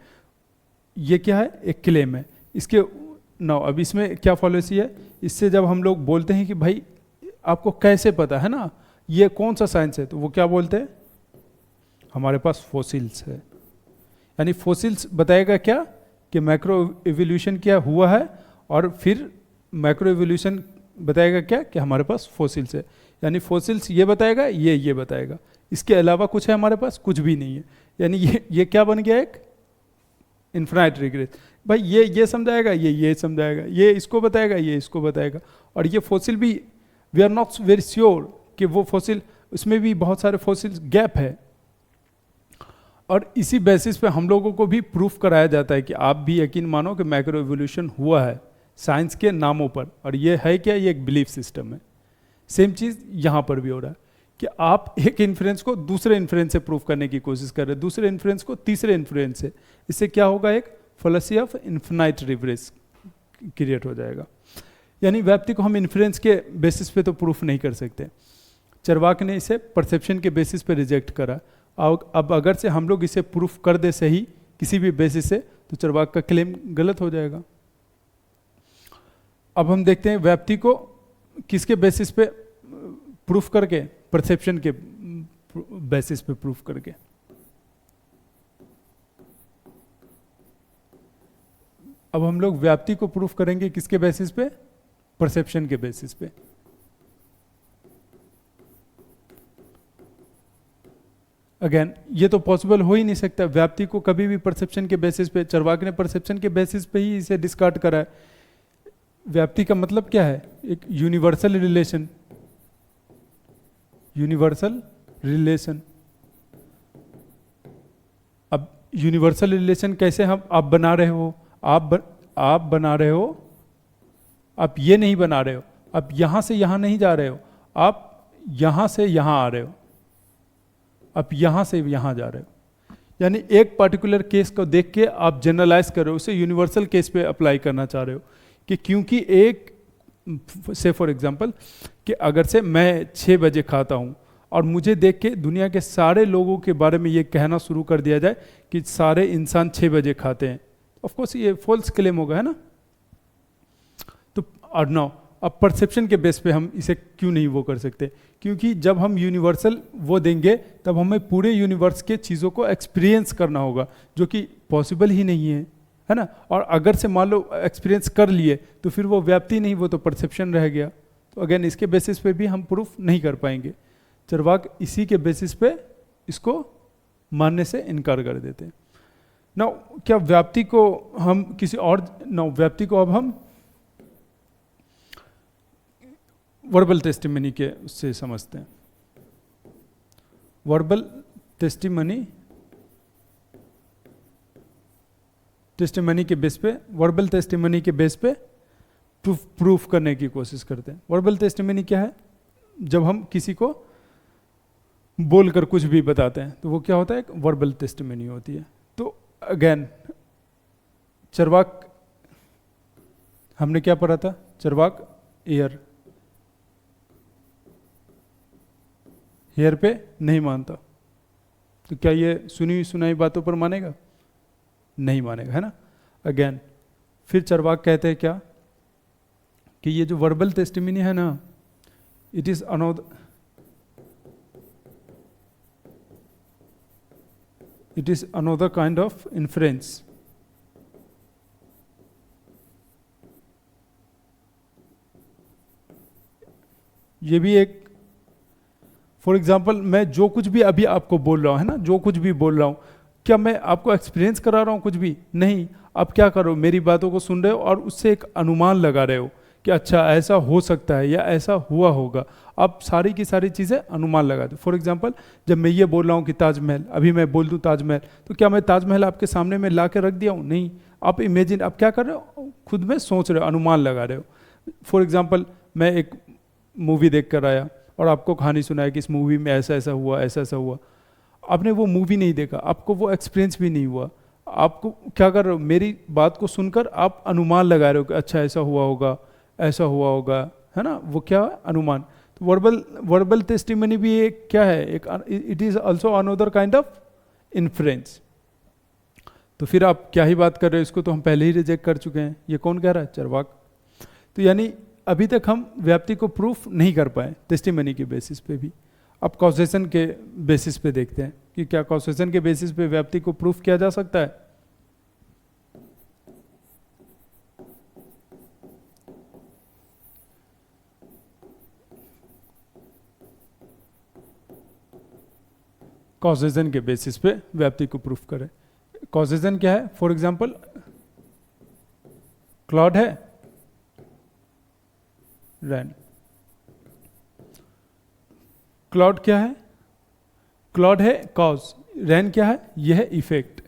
ये क्या है, एक क्लेम है। इसके नाउ अब इसमें क्या फॉलोसी है, इससे जब हम लोग बोलते हैं कि भाई आपको कैसे पता है ना, ये कौन सा साइंस है, तो वो क्या बोलते हैं, हमारे पास फोसिल्स है। यानी फोसिल्स बताएगा क्या कि मैक्रो इवोल्यूशन क्या हुआ है, और फिर मैक्रो इवोल्यूशन बताएगा क्या कि हमारे पास फोसिल्स है। यानी फोसिल्स ये बताएगा, ये बताएगा, इसके अलावा कुछ है हमारे पास, कुछ भी नहीं है। यानी ये क्या बन गया, एक इन्फिनाइट रिग्रेस। भाई ये समझाएगा, ये समझाएगा, ये इसको बताएगा, ये इसको बताएगा, और ये फोसिल भी we are not very sure कि वो फोसिल, उसमें भी बहुत सारे फोसिल गैप है। और इसी बेसिस पे हम लोगों को भी प्रूफ कराया जाता है कि आप भी यकीन मानो कि मैक्रो इवोल्यूशन हुआ है साइंस के नामों पर, और ये है क्या, ये एक बिलीफ सिस्टम है। सेम चीज़ यहाँ पर भी हो रहा है कि आप एक इन्फ्रेंस को दूसरे इन्फ्रेंस से प्रूफ करने की कोशिश कर रहे हैं, दूसरे इन्फ्रेंस को तीसरे इन्फ्रेंस से, इससे क्या होगा, एक फॉलेसी ऑफ इन्फिनाइट रिग्रेस क्रिएट हो जाएगा। यानी व्याप्ति को हम इन्फ्रेंस के बेसिस पे तो प्रूफ नहीं कर सकते। चरवाक ने इसे परसेप्शन के बेसिस पे रिजेक्ट करा। अब अगर से हम लोग इसे प्रूफ कर दे सही किसी भी बेसिस से, तो चरवाक का क्लेम गलत हो जाएगा। अब हम देखते हैं व्याप्ति को किसके बेसिस पे प्रूफ करके, परसेप्शन के बेसिस पे प्रूफ करके। अब हम लोग व्याप्ति को प्रूफ करेंगे किसके बेसिस पे, परसेप्शन के बेसिस पे। अगेन ये तो पॉसिबल हो ही नहीं सकता, व्याप्ति को कभी भी परसेप्शन के बेसिस पे, चरवाक ने परसेप्शन के बेसिस पे ही इसे डिस्कार्ड करा है। व्याप्ति का मतलब क्या है, एक यूनिवर्सल रिलेशन, यूनिवर्सल रिलेशन। अब यूनिवर्सल रिलेशन कैसे हम आप बना रहे हो, आप बना रहे हो, आप ये नहीं बना रहे हो, आप यहां से यहां नहीं जा रहे हो, आप यहां से यहां आ रहे हो, आप यहां से यहां जा रहे हो। यानी एक पर्टिकुलर केस को देख के आप जनरलाइज कर रहे हो, उसे यूनिवर्सल केस पे अप्लाई करना चाह रहे हो कि क्योंकि एक से फॉर एग्जांपल कि अगर से मैं 6 बजे खाता हूं और मुझे देख के दुनिया के सारे लोगों के बारे में ये कहना शुरू कर दिया जाए कि सारे इंसान 6 बजे खाते हैं, ऑफ कोर्स ये फॉल्स क्लेम होगा, है ना। तो और नाउ अब परसेप्शन के बेस पे हम इसे क्यों नहीं वो कर सकते, क्योंकि जब हम यूनिवर्सल वो देंगे तब हमें पूरे यूनिवर्स के चीज़ों को एक्सपीरियंस करना होगा, जो कि पॉसिबल ही नहीं है ना। और अगर से मान लो एक्सपीरियंस कर लिए तो फिर वो व्याप्ति नहीं, वो तो परसेप्शन रह गया। तो अगेन इसके बेसिस पे भी हम प्रूफ नहीं कर पाएंगे। चरवाक इसी के बेसिस पे इसको मानने से इनकार कर देते हैं। नाउ क्या व्याप्ति को हम किसी और, नाउ व्याप्ति को अब हम वर्बल टेस्टिमनी के उससे समझते हैं। वर्बल टेस्टिमनी के बेस पे, वर्बल टेस्टिमनी के बेस पे प्रूफ करने की कोशिश करते हैं। वर्बल टेस्टिमनी क्या है, जब हम किसी को बोलकर कुछ भी बताते हैं तो वो क्या होता है, एक वर्बल टेस्टिमनी होती है। तो अगेन चरवाक, हमने क्या पढ़ा था, चरवाक एयर, हेयर पे नहीं मानता, तो क्या ये सुनी सुनाई बातों पर मानेगा, नहीं मानेगा, है ना। अगेन फिर चरवाक कहते हैं क्या कि ये जो वर्बल टेस्टिमनी है ना, it is another, It is another kind of inference. ये भी एक, फॉर एग्जाम्पल मैं जो कुछ भी अभी आपको बोल रहा हूँ, है ना, जो कुछ भी बोल रहा हूँ, क्या मैं आपको एक्सपीरियंस करा रहा हूँ कुछ भी? नहीं। आप क्या कर रहे हो, मेरी बातों को सुन रहे हो और उससे एक अनुमान लगा रहे हो कि अच्छा ऐसा हो सकता है या ऐसा हुआ होगा। आप सारी की सारी चीज़ें अनुमान लगा दो। फॉर एग्जाम्पल जब मैं ये बोल रहा हूँ कि ताजमहल, अभी मैं बोल दूँ ताजमहल, तो क्या मैं ताजमहल आपके सामने में ला के रख दिया हूँ? नहीं। आप इमेजिन, आप क्या कर रहे हो, खुद में सोच रहे हो, अनुमान लगा रहे हो। फॉर एग्जाम्पल मैं एक मूवी देख कर आया और आपको कहानी सुनाया कि इस मूवी में ऐसा ऐसा हुआ, ऐसा ऐसा हुआ। आपने वो मूवी नहीं देखा, आपको वो एक्सपीरियंस भी नहीं हुआ। आपको क्या कर रहे हो, मेरी बात को सुनकर आप अनुमान लगा रहे हो कि अच्छा ऐसा हुआ होगा, ऐसा हुआ होगा, है ना, वो क्या है, अनुमान। तो वर्बल टेस्टिमनी भी एक क्या है, एक it is also another kind of inference. तो फिर आप क्या ही बात कर रहे हो, इसको तो हम पहले ही रिजेक्ट कर चुके हैं। ये कौन कह रहा है, चरवाक। तो यानी अभी तक हम व्याप्ति को प्रूफ नहीं कर पाए टेस्टिमनी के बेसिस पे भी। अब कॉसेशन के बेसिस पे देखते हैं कि क्या कॉसेशन के बेसिस पे व्याप्ति को प्रूफ किया जा सकता है। कॉसेशन के बेसिस पे व्याप्ति को प्रूफ करें। कॉसेशन क्या है, फॉर एग्जांपल क्लॉड है, रैन। क्लॉड क्या है, क्लॉड है कॉज, रैन क्या है, यह है इफेक्ट।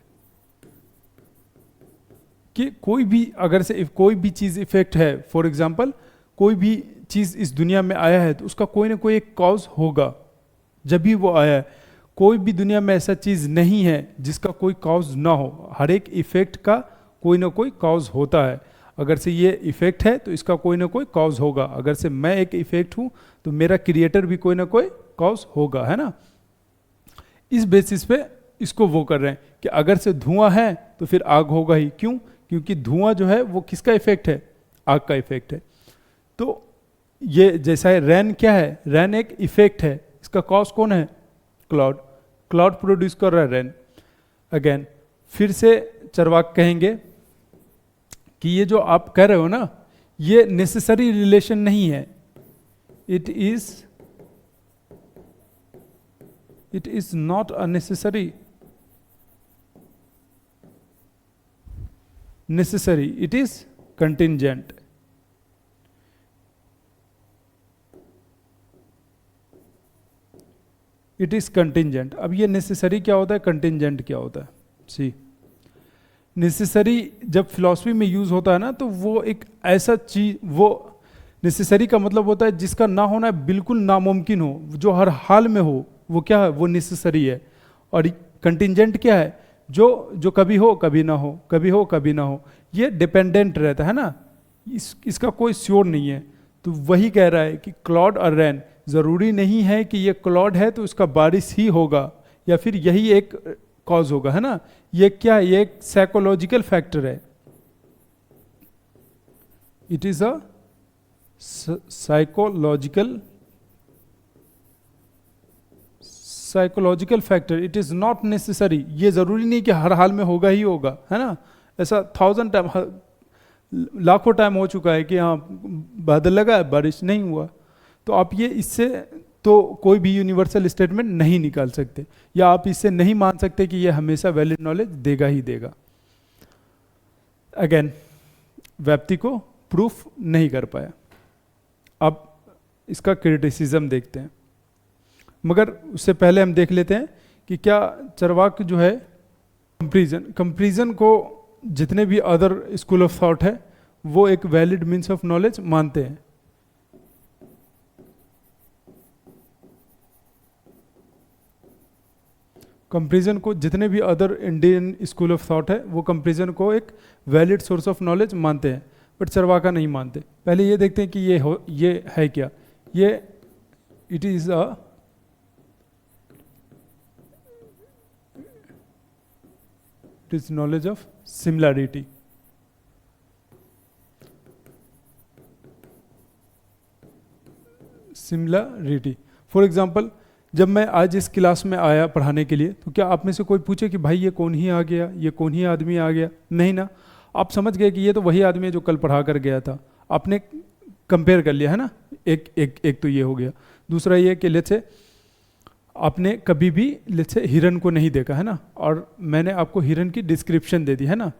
कि कोई भी अगर से कोई भी चीज इफेक्ट है, फॉर एग्जांपल कोई भी चीज इस दुनिया में आया है तो उसका कोई ना कोई एक कॉज होगा जब भी वो आया है। कोई भी दुनिया में ऐसा चीज नहीं है जिसका कोई कॉज ना हो। हर एक इफेक्ट का कोई ना कोई कॉज होता है। अगर से ये इफेक्ट है तो इसका कोई ना कोई कॉज होगा। अगर से मैं एक इफेक्ट हूं तो मेरा क्रिएटर भी कोई ना कोई कॉज होगा, है ना। इस बेसिस पे इसको वो कर रहे हैं कि अगर से धुआं है तो फिर आग होगा ही। क्यों? क्योंकि धुआं जो है वो किसका इफेक्ट है, आग का इफेक्ट है। तो ये जैसा है, रैन क्या है, रैन एक इफेक्ट है, इसका कॉज कौन है, क्लाउड। क्लाउड प्रोड्यूस कर रहा है रैन। अगेन फिर से चरवाक कहेंगे कि ये जो आप कह रहे हो ना, ये नेसेसरी रिलेशन नहीं है। It is not a necessary, it is contingent. It is contingent. अब ये नेसेसरी क्या होता है, कंटिंजेंट क्या होता है। सी नेसेसरी जब फिलॉसफी में यूज होता है ना, तो वो एक ऐसा चीज, वो नेसेसरी का मतलब होता है जिसका ना होना बिल्कुल नामुमकिन हो, जो हर हाल में हो, वो क्या है, वो नेसेसरी है। और कंटिंजेंट क्या है, जो कभी हो कभी ना हो, कभी हो कभी ना हो। ये डिपेंडेंट रहता है ना, इसका कोई श्योर नहीं है। तो वही कह रहा है कि क्लॉड और रैन, जरूरी नहीं है कि ये क्लॉड है तो इसका बारिश ही होगा या फिर यही एक कॉज होगा, है ना। ये क्या है, ये एक साइकोलॉजिकल फैक्टर है। It is a psychological factor. It is not necessary. ये जरूरी नहीं कि हर हाल में होगा ही होगा, है ना। ऐसा 1000 टाइम, लाखों टाइम हो चुका है कि हाँ बादल लगा है, बारिश नहीं हुआ। तो आप ये इससे तो कोई भी यूनिवर्सल स्टेटमेंट नहीं निकाल सकते, या आप इससे नहीं मान सकते कि ये हमेशा वैलिड नॉलेज देगा ही देगा। अगेन व्याप्ति को प्रूफ नहीं कर पाया। अब इसका क्रिटिसिज्म देखते हैं, मगर उससे पहले हम देख लेते हैं कि क्या चरवाक जो है कंपैरिजन को जितने भी अदर स्कूल ऑफ थॉट है वो एक वैलिड मीन्स ऑफ नॉलेज मानते हैं। कंपैरिजन को जितने भी other Indian school of thought है वो कंपैरिजन को एक वैलिड सोर्स ऑफ नॉलेज मानते हैं, बट चरवाका नहीं मानते। पहले ये देखते हैं कि ये है क्या। ये it is knowledge of similarity. For example जब मैं आज इस क्लास में आया पढ़ाने के लिए, तो क्या आप में से कोई पूछे कि भाई ये कौन ही आ गया, ये कौन ही आदमी आ गया? नहीं ना, आप समझ गए कि ये तो वही आदमी है जो कल पढ़ा कर गया था। आपने कंपेयर कर लिया है ना। एक तो ये हो गया। दूसरा ये कि लेट्स से आपने कभी भी लेट्स से हिरन को नहीं देखा है ना, और मैंने आपको हिरन की डिस्क्रिप्शन दे दी है ना,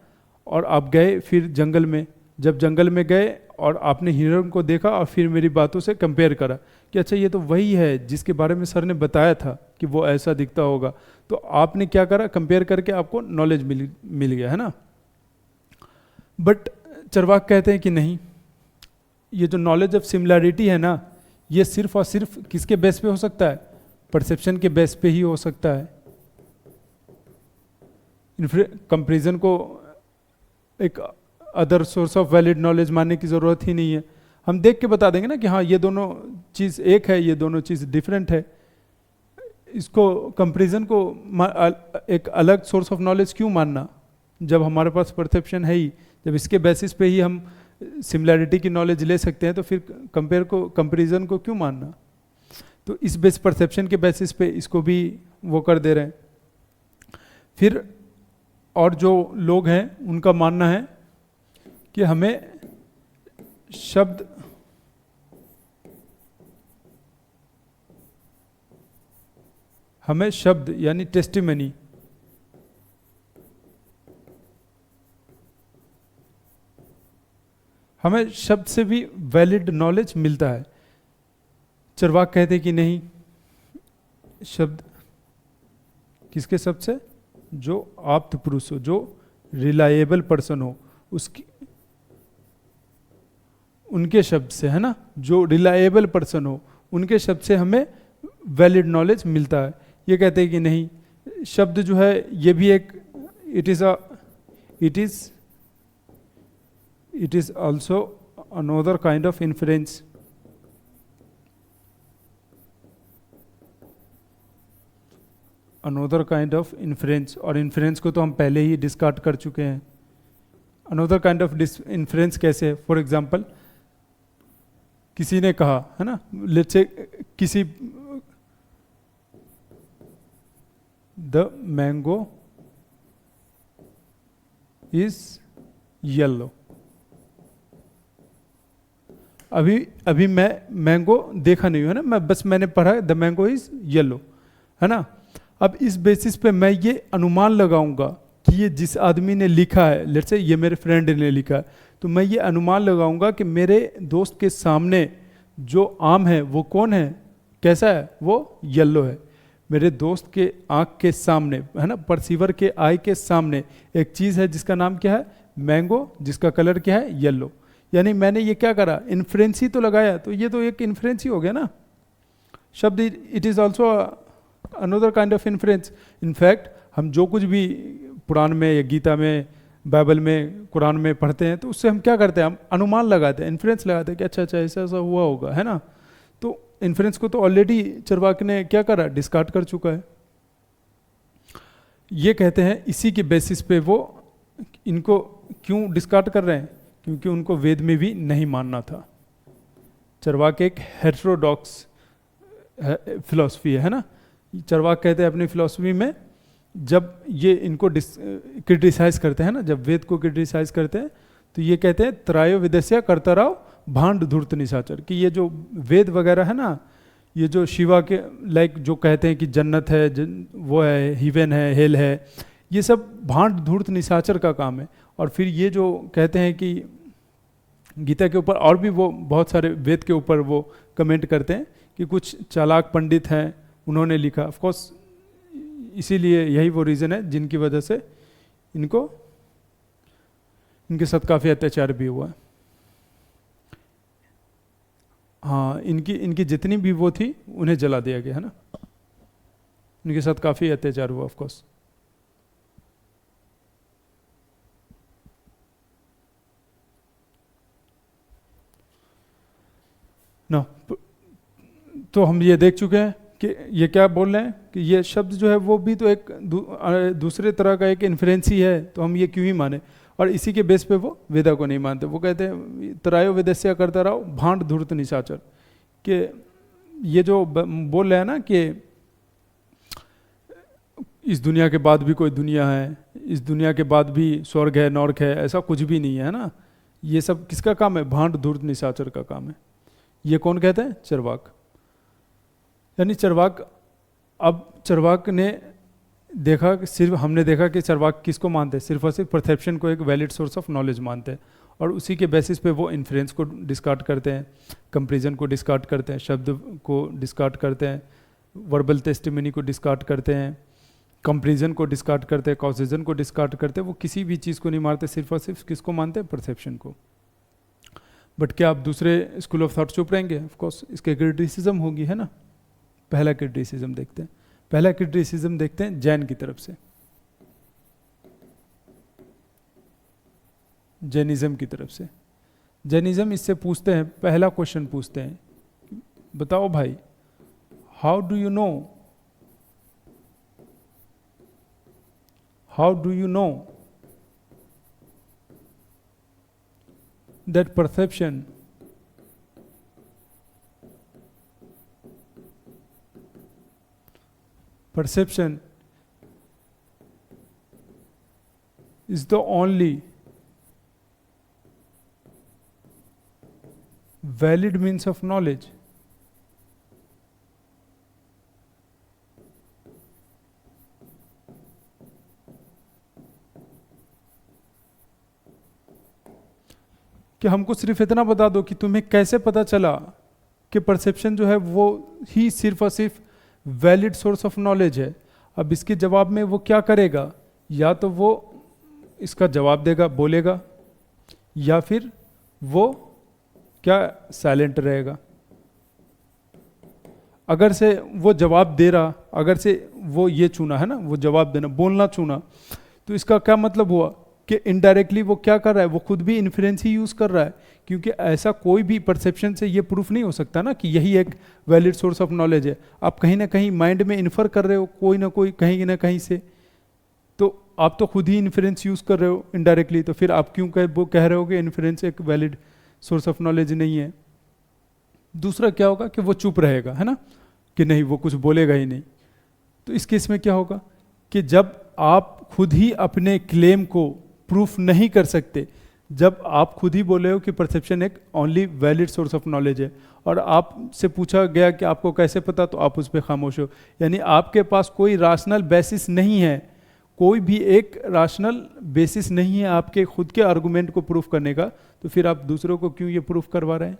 और आप गए फिर जंगल में। जब जंगल में गए और आपने हिरन को देखा और फिर मेरी बातों से कंपेयर करा कि अच्छा ये तो वही है जिसके बारे में सर ने बताया था कि वो ऐसा दिखता होगा, तो आपने क्या करा, कंपेयर करके आपको नॉलेज मिल गया है ना। बट चरवाक कहते हैं कि नहीं, ये जो नॉलेज ऑफ सिमिलैरिटी है ना, ये सिर्फ और सिर्फ किसके बेस पे हो सकता है? परसेप्शन के बेस पे ही हो सकता है। कंपैरिजन को एक other source of valid knowledge मानने की ज़रूरत ही नहीं है। हम देख के बता देंगे ना कि हाँ ये दोनों चीज़ एक है, ये दोनों चीज़ डिफरेंट है। इसको कंपैरिजन को एक अलग सोर्स ऑफ नॉलेज क्यों मानना, जब हमारे पास परसेप्शन है ही, जब इसके बेसिस पे ही हम सिमिलैरिटी की नॉलेज ले सकते हैं, तो फिर कंपैरिजन को क्यों मानना? तो इस बेस परसेप्शन के बेसिस पे इसको भी वो कर दे रहे हैं। फिर और जो लोग हैं उनका मानना है कि हमें शब्द यानी टेस्टिमनी, हमें शब्द से भी वैलिड नॉलेज मिलता है। चरवाक कहते कि नहीं, शब्द किसके शब्द से? जो आप्त पुरुष हो, जो रिलायबल पर्सन हो, उसकी उनके शब्द से है ना, जो रिलायबल पर्सन हो उनके शब्द से हमें वैलिड नॉलेज मिलता है। ये कहते हैं कि नहीं, शब्द जो है ये भी एक it is also another kind of inference. Another kind of inference, और इन्फ्रेंस को तो हम पहले ही डिस्कार्ड कर चुके हैं। अनदर काइंड ऑफ इन्फ्रेंस कैसे है? फॉर एग्जाम्पल, किसी ने कहा है ना, लेट्स से किसी द मैंगो इज येलो। अभी मैं मैंगो देखा नहीं हूं है ना, मैंने पढ़ा द मैंगो इज येलो है ना। अब इस बेसिस पे मैं ये अनुमान लगाऊंगा कि ये जिस आदमी ने लिखा है, लेट्स से ये मेरे फ्रेंड ने लिखा है, तो मैं ये अनुमान लगाऊंगा कि मेरे दोस्त के सामने जो आम है वो कौन है, कैसा है? वो येलो है। मेरे दोस्त के आंख के सामने है ना, परसीवर के आई के सामने एक चीज़ है जिसका नाम क्या है? मैंगो, जिसका कलर क्या है? येलो। यानी मैंने ये क्या करा? इन्फ्रेंस ही तो लगाया, तो ये तो एक इन्फ्रेंस ही हो गया ना। शब्द it is also another kind of inference. In fact हम जो कुछ भी पुराण में या गीता में, बाइबल में, कुरान में पढ़ते हैं, तो उससे हम क्या करते हैं? हम अनुमान लगाते हैं, इन्फ्रेंस लगाते हैं कि अच्छा ऐसा ऐसा हुआ होगा है ना। तो इन्फ्रेंस को तो ऑलरेडी चरवाक ने क्या करा? डिस्कार्ड कर चुका है। ये कहते हैं इसी के बेसिस पे वो इनको क्यों डिस्कार्ड कर रहे हैं? क्योंकि उनको वेद में भी नहीं मानना था। चरवाक एक हेटेरोडॉक्स फिलॉसफी है ना। चरवाक कहते हैं अपनी फिलॉसफी में, जब ये इनको क्रिटिसाइज करते हैं ना, जब वेद को क्रिटिसाइज करते हैं, तो ये कहते हैं त्रायो विदस्य कर्तराव भांड धूर्त निशाचर, कि ये जो वेद वगैरह है ना, ये जो शिवा के लाइक जो कहते हैं कि जन्नत है, वो है, हिवेन है, हेल है, ये सब भांड धूर्त निशाचर का काम है। और फिर ये जो कहते हैं कि गीता के ऊपर और भी वो बहुत सारे वेद के ऊपर वो कमेंट करते हैं कि कुछ चालाक पंडित हैं, उन्होंने लिखा। ऑफ कोर्स इसीलिए यही वो रीज़न है जिनकी वजह से इनके साथ काफ़ी अत्याचार भी हुआ है। हाँ, इनकी जितनी भी वो थी उन्हें जला दिया गया है ना। इनके साथ काफ़ी अत्याचार हुआ ऑफ कोर्स। ना तो हम ये देख चुके हैं कि ये क्या बोल रहे हैं कि ये शब्द जो है वो भी तो एक दूसरे तरह का एक इन्फ्रेंस ही है, तो हम ये क्यों ही माने। और इसी के बेस पे वो वेदा को नहीं मानते। वो कहते हैं त्रायो वेदस्य करता रहो भांड धूर्त निशाचर, कि ये जो बोल रहे हैं ना कि इस दुनिया के बाद भी कोई दुनिया है, इस दुनिया के बाद भी स्वर्ग है नरक है, ऐसा कुछ भी नहीं है ना। ये सब किसका काम है? भांड धूर्त निशाचर का काम है। ये कौन कहते हैं? चरवाक। यानी चरवाक, अब चरवाक ने देखा कि सिर्फ हमने देखा कि चरवाक किसको मानते हैं? सिर्फ और सिर्फ परसेप्शन को एक वैलिड सोर्स ऑफ नॉलेज मानते हैं, और उसी के बेसिस पे वो इन्फ्रेंस को डिस्कार्ड करते हैं, कंपेरिजन को डिस्कार्ड करते हैं, शब्द को डिस्कार्ड करते हैं, वर्बल टेस्टिमनी को डिस्कार्ड करते हैं, कंपेरिजन को डिस्कार्ड करते हैं, कॉजेजन को डिस्कार्ड करते हैं। वो किसी भी चीज़ को नहीं मानते, सिर्फ और सिर्फ किसको मानते हैं? परसेप्शन को। बट क्या आप दूसरे स्कूल ऑफ थॉट चुप रहेंगे? ऑफकोर्स इसके क्रिटिसिज्म होगी, है ना। पहला क्रिटिसिज्म देखते हैं। पहला क्रिटिसिज्म देखते हैं जैन की तरफ से, जैनिज्म की तरफ से। जैनिज्म इससे पूछते हैं, पहला क्वेश्चन पूछते हैं, बताओ भाई, how do you know that perception is the only valid means of knowledge? कि हमको सिर्फ इतना बता दो कि तुम्हें कैसे पता चला कि परसेप्शन जो है वो ही सिर्फ और सिर्फ वैलिड सोर्स ऑफ नॉलेज है। अब इसके जवाब में वो क्या करेगा? या तो वो इसका जवाब देगा, बोलेगा, या फिर वो क्या साइलेंट रहेगा। अगर से वो जवाब दे रहा, अगर से वो ये चुना है ना, वो जवाब देना, बोलना चुना, तो इसका क्या मतलब हुआ कि इनडायरेक्टली वो क्या कर रहा है? वो खुद भी इन्फ्रेंस ही यूज कर रहा है, क्योंकि ऐसा कोई भी परसेप्शन से ये प्रूफ नहीं हो सकता ना कि यही एक वैलिड सोर्स ऑफ नॉलेज है। आप कहीं ना कहीं माइंड में इन्फर कर रहे हो, कोई ना कोई कहीं ना कहीं से, तो आप तो खुद ही इन्फ्रेंस यूज कर रहे हो इनडायरेक्टली। तो फिर आप क्यों कह रहे हो कि इन्फ्रेंस एक वैलिड सोर्स ऑफ नॉलेज नहीं है? दूसरा क्या होगा कि वो चुप रहेगा, है ना, कि नहीं, वो कुछ बोलेगा ही नहीं। तो इस केस में क्या होगा कि जब आप खुद ही अपने क्लेम को प्रूफ नहीं कर सकते, जब आप खुद ही बोले हो कि परसेप्शन एक only valid source of knowledge है, और आपसे पूछा गया कि आपको कैसे पता, तो आप उस पर खामोश हो, यानी आपके पास कोई राशनल बेसिस नहीं है, कोई भी एक राशनल बेसिस नहीं है आपके खुद के आर्गुमेंट को प्रूफ करने का। तो फिर आप दूसरों को क्यों ये प्रूफ करवा रहे हैं?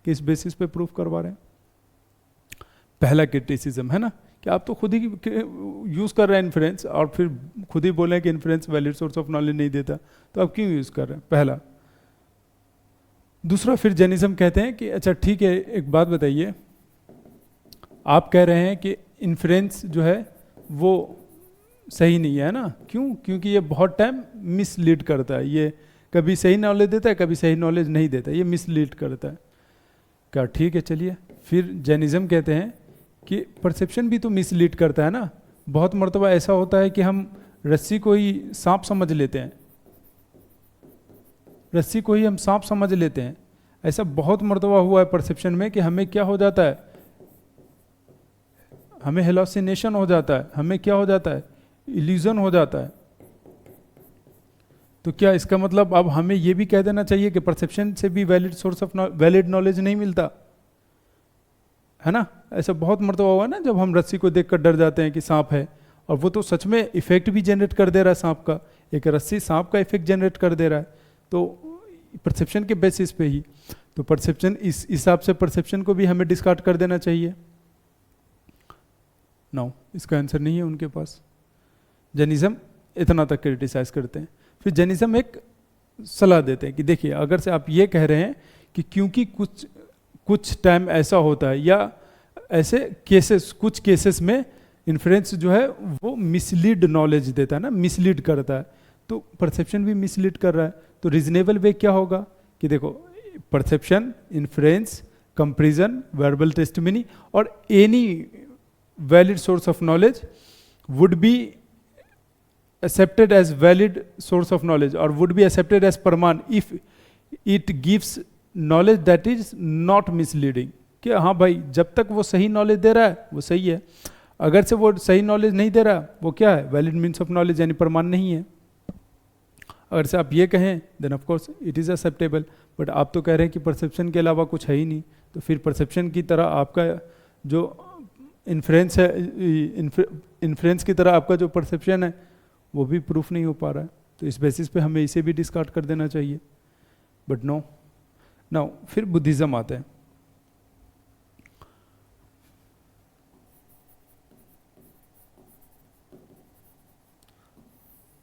किस बेसिस पे प्रूफ करवा रहे हैं? पहला क्रिटिसिज्म है ना, कि आप तो खुद ही यूज कर रहे हैं इन्फ्रेंस, और फिर खुद ही बोले कि inference valid source of knowledge नहीं देता, तो आप क्यों यूज कर रहे हैं? पहला। दूसरा, फिर जैनिज्म कहते हैं कि अच्छा ठीक है, एक बात बताइए, आप कह रहे हैं कि इन्फ्रेंस जो है वो सही नहीं है ना, क्यों? क्योंकि ये बहुत टाइम मिसलीड करता है, ये कभी सही नॉलेज देता है, कभी सही नॉलेज नहीं देता, ये मिसलीड करता है। क्या ठीक है, चलिए। फिर जैनिज्म कहते हैं कि परसेप्शन भी तो मिसलीड करता है ना। बहुत मर्तबा ऐसा होता है कि हम रस्सी को ही सांप समझ लेते हैं, रस्सी को ही हम सांप समझ लेते हैं। ऐसा बहुत मर्तबा हुआ है परसेप्शन में कि हमें क्या हो जाता है, हमें हेलोसिनेशन हो जाता है, हमें क्या हो जाता है, इल्यूजन हो जाता है। तो क्या इसका मतलब अब हमें यह भी कह देना चाहिए कि परसेप्शन से भी valid source of valid knowledge नहीं मिलता, है ना? ऐसा बहुत मर्तबा हुआ ना, जब हम रस्सी को देखकर डर जाते हैं कि सांप है, और वो तो सच में इफेक्ट भी जनरेट कर दे रहा है सांप का, एक रस्सी सांप का इफेक्ट जनरेट कर दे रहा है, तो परसेप्शन के बेसिस पे ही। तो परसेप्शन, इस हिसाब से परसेप्शन को भी हमें डिस्कार्ड कर देना चाहिए। नो, इसका आंसर नहीं है उनके पास। जैनिज्म इतना तक क्रिटिसाइज करते हैं। फिर जैनिज्म एक सलाह देते हैं कि देखिए, अगर से आप ये कह रहे हैं कि क्योंकि कुछ टाइम ऐसा होता है, या ऐसे केसेस, कुछ केसेस में इन्फ्रेंस जो है वो मिसलीड नॉलेज देता है ना, मिसलीड करता है, तो परसेप्शन भी मिसलीड कर रहा है। तो रीजनेबल वे क्या होगा कि देखो, perception, inference, comparison, verbal testimony और any valid source of knowledge would be accepted as valid source of knowledge or would be accepted as praman if it gives knowledge that is not misleading। कि हाँ भाई, जब तक वो सही knowledge दे रहा है वो सही है। अगर से वो सही नॉलेज नहीं दे रहा, वो क्या है, वैलिड मीन्स ऑफ नॉलेज यानी प्रमाण नहीं है। अगर से आप ये कहें then of course it is acceptable, but आप तो कह रहे हैं कि परसेप्शन के अलावा कुछ है ही नहीं, तो फिर परसेप्शन की तरह आपका जो इन्फ्रेंस है, इन्फ्रेंस की तरह आपका जो परसेप्शन है वो भी प्रूफ नहीं हो पा रहा है। तो इस बेसिस पे हमें इसे भी डिस्कार्ड कर देना चाहिए, बट नो। नाउ फिर बुद्धिज्म आता है।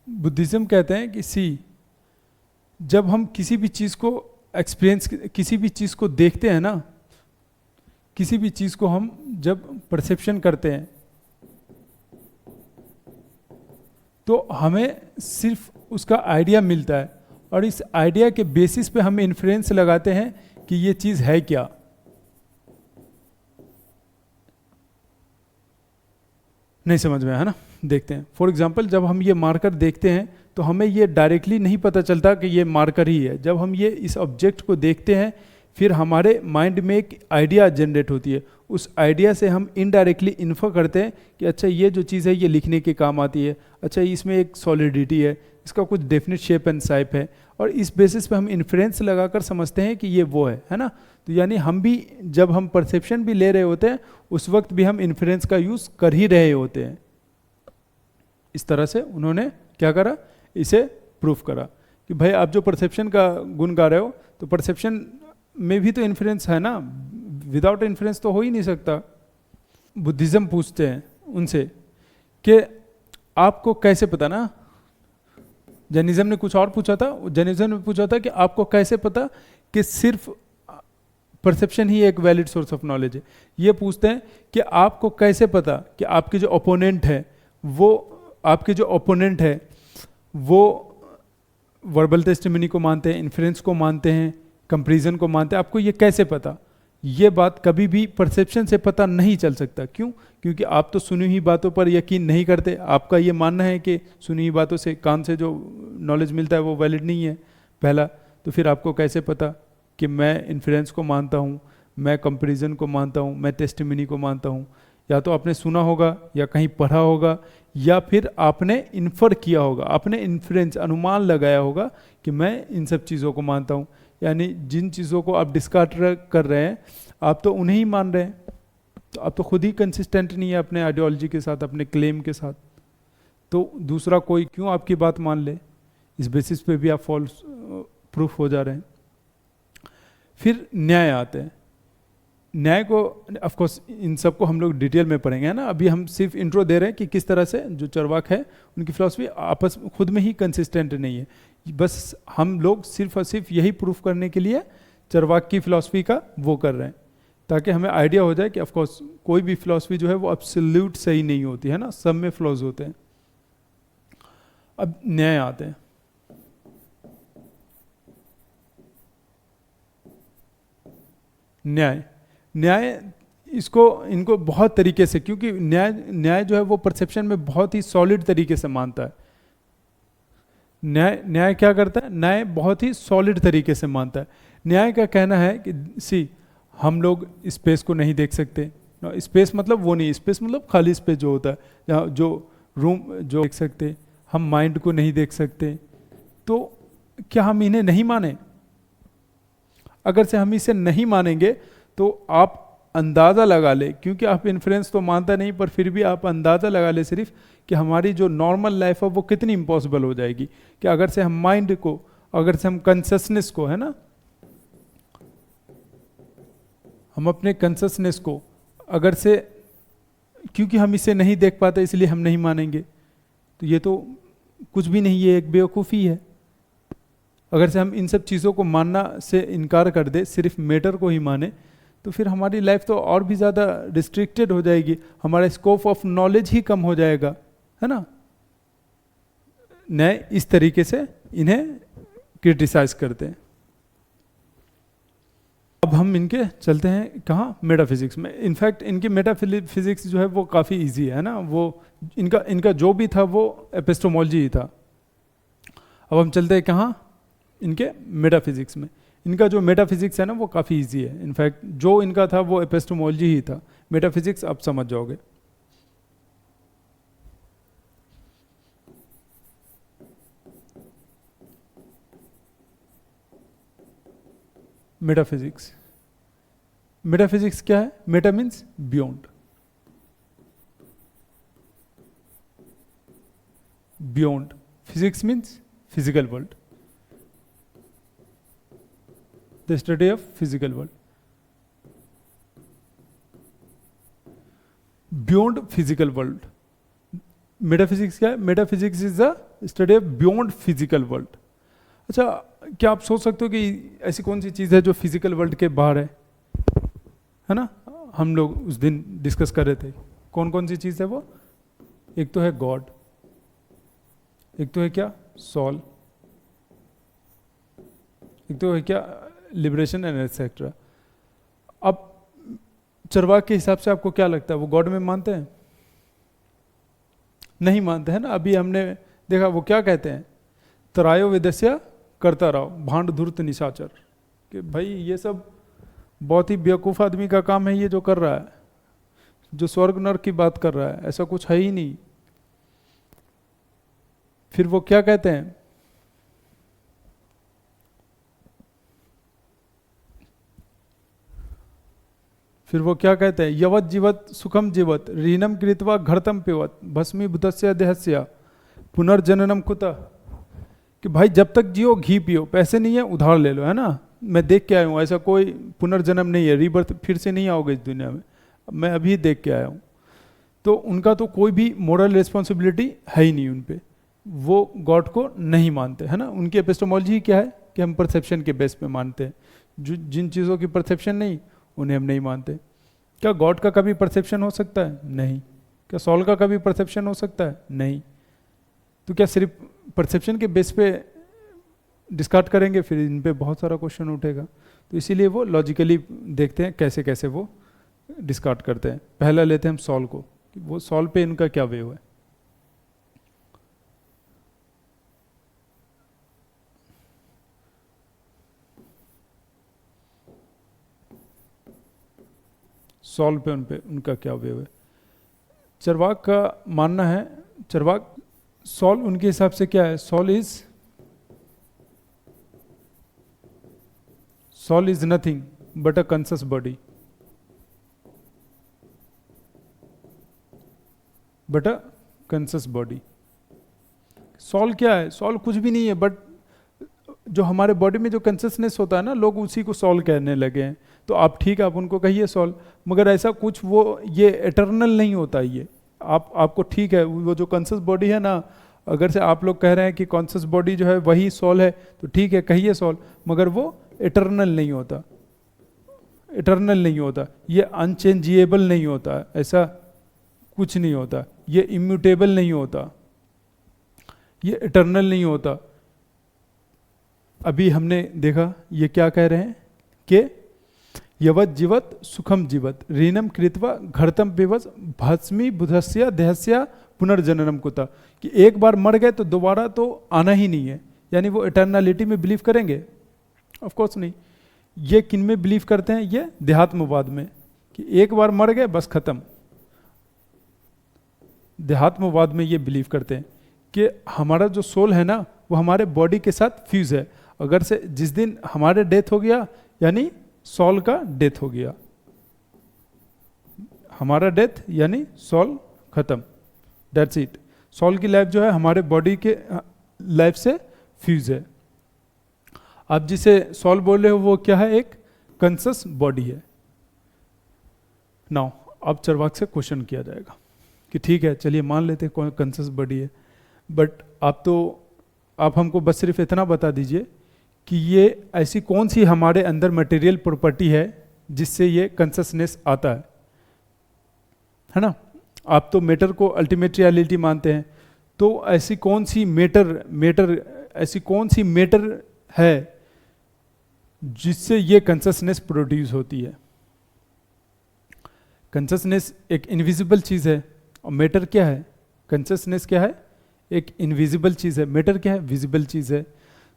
बुद्धिज्म कहते हैं कि जब हम किसी भी चीज़ को एक्सपीरियंस, किसी भी चीज़ को देखते हैं ना, किसी भी चीज़ को हम जब परसेप्शन करते हैं तो हमें सिर्फ उसका आइडिया मिलता है, और इस आइडिया के बेसिस पे हम इन्फ्लुएंस लगाते हैं कि ये चीज़ है क्या। नहीं समझ में है ना? देखते हैं फॉर एग्जांपल, जब हम ये मार्कर देखते हैं तो हमें ये डायरेक्टली नहीं पता चलता कि ये मार्कर ही है। जब हम ये इस ऑब्जेक्ट को देखते हैं फिर हमारे माइंड में एक आइडिया जनरेट होती है, उस आइडिया से हम इनडायरेक्टली इन्फो करते हैं कि अच्छा ये जो चीज़ है ये लिखने के काम आती है, अच्छा इसमें एक सॉलिडिटी है, इसका कुछ डेफिनेट शेप एंड साइप है, और इस बेसिस पे हम इन्फ्रेंस लगाकर समझते हैं कि ये वो है ना। तो यानी हम भी जब हम परसेप्शन भी ले रहे होते हैं उस वक्त भी हम इन्फ्रेंस का यूज़ कर ही रहे होते हैं। इस तरह से उन्होंने क्या करा, इसे प्रूफ करा कि भाई आप जो परसेप्शन का गुण गा रहे हो तो परसेप्शन में भी तो इन्फ्लुएंस है ना, विदाउट इन्फ्लुएंस तो हो ही नहीं सकता। बुद्धिज्म पूछते हैं उनसे कि आपको कैसे पता ना, जैनिज्म ने कुछ और पूछा था, जैनिज्म ने पूछा था कि आपको कैसे पता कि सिर्फ परसेप्शन ही एक वैलिड सोर्स ऑफ नॉलेज है। ये पूछते हैं कि आपको कैसे पता कि आपके जो ओपोनेंट है वो वर्बल टेस्टिमनी को मानते हैं, इन्फ्रेंस को मानते हैं, कंपैरिजन को मानते हैं, आपको ये कैसे पता? ये बात कभी भी परसेप्शन से पता नहीं चल सकता। क्यों? क्योंकि आप तो सुनी हुई बातों पर यकीन नहीं करते। आपका ये मानना है कि सुनी हुई बातों से, कान से जो नॉलेज मिलता है वो वैलिड नहीं है पहला। तो फिर आपको कैसे पता कि मैं इन्फ्रेंस को मानता हूँ, मैं कंपैरिजन को मानता हूँ, मैं टेस्टिमनी को मानता हूँ? या तो आपने सुना होगा या कहीं पढ़ा होगा या फिर आपने इन्फर किया होगा, आपने इन्फ्रेंस अनुमान लगाया होगा कि मैं इन सब चीज़ों को मानता हूँ। यानी जिन चीज़ों को आप डिस्कार्ड कर रहे हैं आप तो उन्हें ही मान रहे हैं, तो आप तो खुद ही कंसिस्टेंट नहीं है अपने आइडियोलॉजी के साथ, अपने क्लेम के साथ। तो दूसरा कोई क्यों आपकी बात मान ले? इस बेसिस पे भी आप फॉल्स प्रूफ हो जा रहे हैं। फिर न्याय आते हैं। न्याय को ऑफ कोर्स इन सब को हम लोग डिटेल में पढ़ेंगे, है ना। अभी हम सिर्फ इंट्रो दे रहे हैं कि किस तरह से जो चरवाक है उनकी फिलॉसफी आपस खुद में ही कंसिस्टेंट नहीं है। बस हम लोग सिर्फ और सिर्फ यही प्रूफ करने के लिए चरवाक की फिलॉसफी का वो कर रहे हैं, ताकि हमें आइडिया हो जाए कि ऑफ कोर्स कोई भी फिलॉसफी जो है वो एब्सोल्यूट सही नहीं होती है ना, सब में फ्लॉज होते हैं। अब न्याय आते हैं। न्याय इनको बहुत तरीके से, क्योंकि न्याय जो है वो परसेप्शन में बहुत ही सॉलिड तरीके से मानता है। न्याय क्या करता है? न्याय बहुत ही सॉलिड तरीके से मानता है। न्याय का कहना है कि हम लोग स्पेस को नहीं देख सकते। स्पेस मतलब वो नहीं, स्पेस मतलब खाली स्पेस जो होता है, जहाँ जो रूम जो देख सकते, हम माइंड को नहीं देख सकते। तो क्या हम इन्हें नहीं माने? अगर से हम इसे नहीं मानेंगे तो आप अंदाज़ा लगा ले, क्योंकि आप इन्फ्लुएंस तो मानता नहीं पर फिर भी आप अंदाज़ा लगा ले सिर्फ कि हमारी जो नॉर्मल लाइफ है वो कितनी इम्पॉसिबल हो जाएगी। कि अगर से हम माइंड को, अगर से हम कॉन्शसनेस को, है ना, हम अपने कॉन्शसनेस को अगर से, क्योंकि हम इसे नहीं देख पाते इसलिए हम नहीं मानेंगे, तो ये तो कुछ भी नहीं, ये एक बेवकूफ़ी है। अगर से हम इन सब चीज़ों को मानना से इनकार कर दे, सिर्फ मैटर को ही माने, तो फिर हमारी लाइफ तो और भी ज़्यादा रिस्ट्रिक्टेड हो जाएगी, हमारा स्कोप ऑफ नॉलेज ही कम हो जाएगा, है ना। न्याय इस तरीके से इन्हें क्रिटिसाइज करते हैं। अब हम इनके चलते हैं कहाँ? मेटाफिजिक्स में। इनफैक्ट इनकी मेटाफिजिक्स जो है वो काफ़ी इजी है ना, वो इनका जो भी था वो एपिस्टेमोलॉजी ही था। अब हम चलते हैं कहाँ? इनके मेटाफिजिक्स में। इनका जो मेटाफिजिक्स है ना वो काफ़ी इजी है। इनफैक्ट जो इनका था वो एपिस्टेमोलॉजी ही था, मेटाफिजिक्स आप समझ जाओगे। मेटाफिजिक्स। मेटाफिजिक्स क्या है? Meta means beyond, beyond, physics means physical world, the study of physical world, beyond physical world. Metaphysics क्या है? Metaphysics is the study of beyond physical world. अच्छा, क्या आप सोच सकते हो कि ऐसी कौन सी चीज़ है जो फिजिकल वर्ल्ड के बाहर है ना? हम लोग उस दिन डिस्कस कर रहे थे, कौन कौन सी चीज़ है वो? एक तो है गॉड, एक तो है क्या? सॉल, एक तो है क्या? Liberation and etcetera. अब चरवाक के हिसाब से आपको क्या लगता है, वो गॉड में मानते हैं? नहीं मानते हैं ना। अभी हमने देखा वो क्या कहते हैं, त्रायो विदस्य करता रहो भांड धूर्त निशाचर, कि भाई ये सब बहुत ही बेवकूफ़ आदमी का काम है ये जो कर रहा है, जो स्वर्ग नरक की बात कर रहा है, ऐसा कुछ है ही नहीं। फिर वो क्या कहते हैं, फिर वो क्या कहते हैं, यवत जीवत सुखम जीवत रीनम कृत्वा घरतम पिवत भस्मी भूतस्य देहस्य पुनर्जननम कुतः, कि भाई जब तक जियो घी पियो, पैसे नहीं है उधार ले लो, है ना? मैं देख के आया हूँ, ऐसा कोई पुनर्जन्म नहीं है, रीबर्थ फिर से नहीं आओगे इस दुनिया में, मैं अभी देख के आया हूँ। तो उनका तो कोई भी मोरल रिस्पॉन्सिबिलिटी है ही नहीं उन पे, वो गॉड को नहीं मानते, है ना? उनकी एपिस्टेमोलॉजी क्या है कि हम परसेप्शन के बेस पे मानते हैं, जो जिन चीज़ों की परसेप्शन नहीं उन्हें हम नहीं मानते। क्या गॉड का कभी परसेप्शन हो सकता है? नहीं। क्या सॉल का कभी परसेप्शन हो सकता है? नहीं। तो क्या सिर्फ परसेप्शन के बेस पे डिस्कार्ड करेंगे? फिर इन पे बहुत सारा क्वेश्चन उठेगा। तो इसीलिए वो लॉजिकली देखते हैं कैसे कैसे वो डिस्कार्ड करते हैं। पहला लेते हैं हम सॉल को, कि वो सॉल पे इनका क्या वे है। सॉल पे उनका क्या वे है। चरवाक का मानना है, चरवाक सॉल उनके हिसाब से क्या है, soul is nothing but a conscious body, but a conscious body. Soul क्या है? सॉल कुछ भी नहीं है, बट जो हमारे बॉडी में जो कॉन्शियसनेस होता है ना, लोग उसी को सॉल कहने लगे हैं। तो आप ठीक है, आप उनको कहिए सॉल, मगर ऐसा कुछ वो ये एटर्नल नहीं होता। ये आपको ठीक है, वो जो कॉन्शियस बॉडी है ना, अगर से आप लोग कह रहे हैं कि कॉन्शियस बॉडी जो है वही सॉल है, तो ठीक है कहिए सॉल, मगर वो एटर्नल नहीं होता, एटर्नल नहीं होता, ये अनचेंजेबल नहीं होता, ऐसा कुछ नहीं होता, ये इम्यूटेबल नहीं होता, ये इटर्नल नहीं होता। अभी हमने देखा ये क्या कह रहे हैं कि यवत जीवत सुखम जीवत रीनम कृत्वा घरतम पिवस भस्मी बुधस्य देहस्य पुनर्जननम कुता, कि एक बार मर गए तो दोबारा तो आना ही नहीं है। यानी वो इटर्नलिटी में बिलीव करेंगे? ऑफ कोर्स नहीं। ये किन में बिलीव करते हैं? ये देहात्मवाद में, कि एक बार मर गए बस खत्म। देहात्मवाद में ये बिलीव करते हैं कि हमारा जो सोल है ना, वो हमारे बॉडी के साथ फ्यूज है। अगर से जिस दिन हमारे डेथ हो गया, यानी सॉल का डेथ हो गया, हमारा डेथ यानी सॉल खत्म, दैट्स इट। सॉल की लाइफ जो है हमारे बॉडी के लाइफ से फ्यूज है। आप जिसे सॉल बोल रहे हो वो क्या है? एक कॉन्शियस बॉडी है। नाउ अब चरवाक से क्वेश्चन किया जाएगा कि ठीक है चलिए मान लेते हैं कॉन्शियस बॉडी है, बट आप हमको बस सिर्फ इतना बता दीजिए कि ये ऐसी कौन सी हमारे अंदर मटेरियल प्रॉपर्टी है जिससे ये कॉन्शियसनेस आता है ना? आप तो मैटर को अल्टीमेट रियलिटी मानते हैं, तो ऐसी कौन सी ऐसी कौन सी मैटर है जिससे ये कॉन्शियसनेस प्रोड्यूस होती है? कॉन्शियसनेस एक इनविजिबल चीज़ है, और मैटर क्या है? कॉन्शियसनेस क्या है? एक इनविजिबल चीज़ है। मैटर क्या है? विजिबल चीज़ है।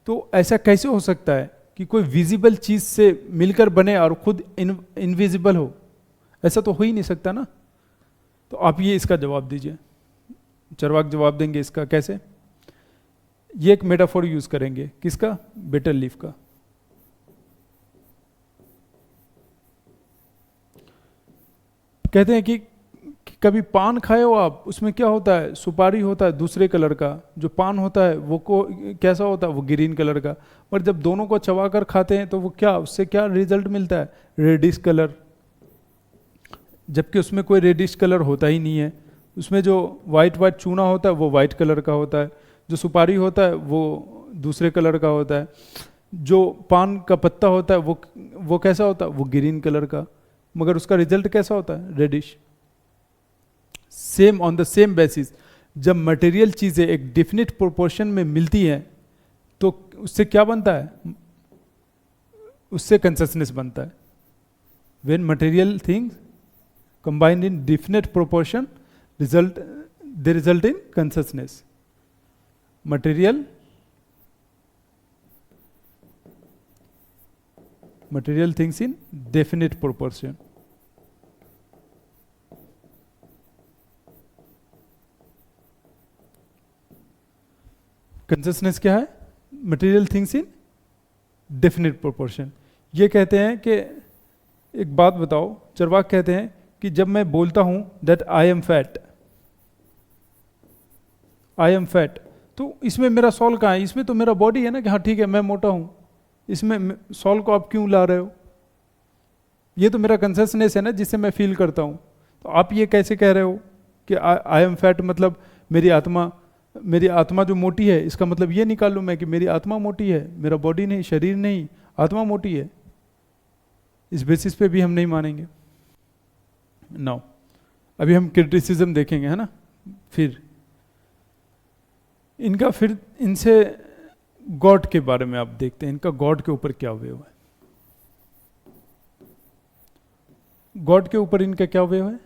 तो ऐसा कैसे हो सकता है कि कोई विजिबल चीज़ से मिलकर बने और खुद इनविजिबल हो? ऐसा तो हो ही नहीं सकता ना। तो आप ये इसका जवाब दीजिए। चरवाक जवाब देंगे इसका कैसे? ये एक मेटाफोर यूज करेंगे, किसका? बिटर लीफ का। कहते हैं कि कभी पान खाए हो आप, उसमें क्या होता है, सुपारी होता है दूसरे कलर का, जो पान होता है वो कैसा होता है, वो ग्रीन कलर का। पर जब दोनों को चबा कर खाते हैं तो वो क्या, उससे क्या रिजल्ट मिलता है, रेडिश कलर। जबकि उसमें कोई रेडिश कलर होता ही नहीं है। उसमें जो वाइट वाइट चूना होता है वो वाइट कलर का होता है, जो सुपारी होता है वो दूसरे कलर का होता है, जो पान का पत्ता होता है वो कैसा होता है, वो ग्रीन कलर का, मगर उसका रिजल्ट कैसा होता है, reddish. Same on the same basis, जब मटेरियल चीज़ें एक डिफिनिट प्रोपोर्शन में मिलती हैं तो उससे क्या बनता है, उससे कंसिस्टेंस बनता है। When material things combined in definite proportion they result in consciousness. Material things in definite proportion. Consciousness क्या है, material things in definite proportion। ये कहते हैं कि एक बात बताओ, चरवाक कहते हैं कि जब मैं बोलता हूं दैट आई एम फैट, तो इसमें मेरा सॉल कहाँ है, इसमें तो मेरा बॉडी है ना कि हाँ ठीक है मैं मोटा हूं, इसमें सॉल को आप क्यों ला रहे हो, ये तो मेरा कंसियसनेस है ना जिससे मैं फील करता हूं। तो आप ये कैसे कह रहे हो कि आई एम फैट, मतलब मेरी आत्मा जो मोटी है, इसका मतलब ये निकाल लूँ मैं कि मेरी आत्मा मोटी है, मेरा बॉडी नहीं, शरीर नहीं, आत्मा मोटी है। इस बेसिस पे भी हम नहीं मानेंगे। नाउ अभी हम क्रिटिसिज्म देखेंगे, है ना। फिर इनसे गॉड के बारे में आप देखते हैं, इनका गॉड के ऊपर क्या व्यू है, गॉड के ऊपर इनका क्या व्यू है,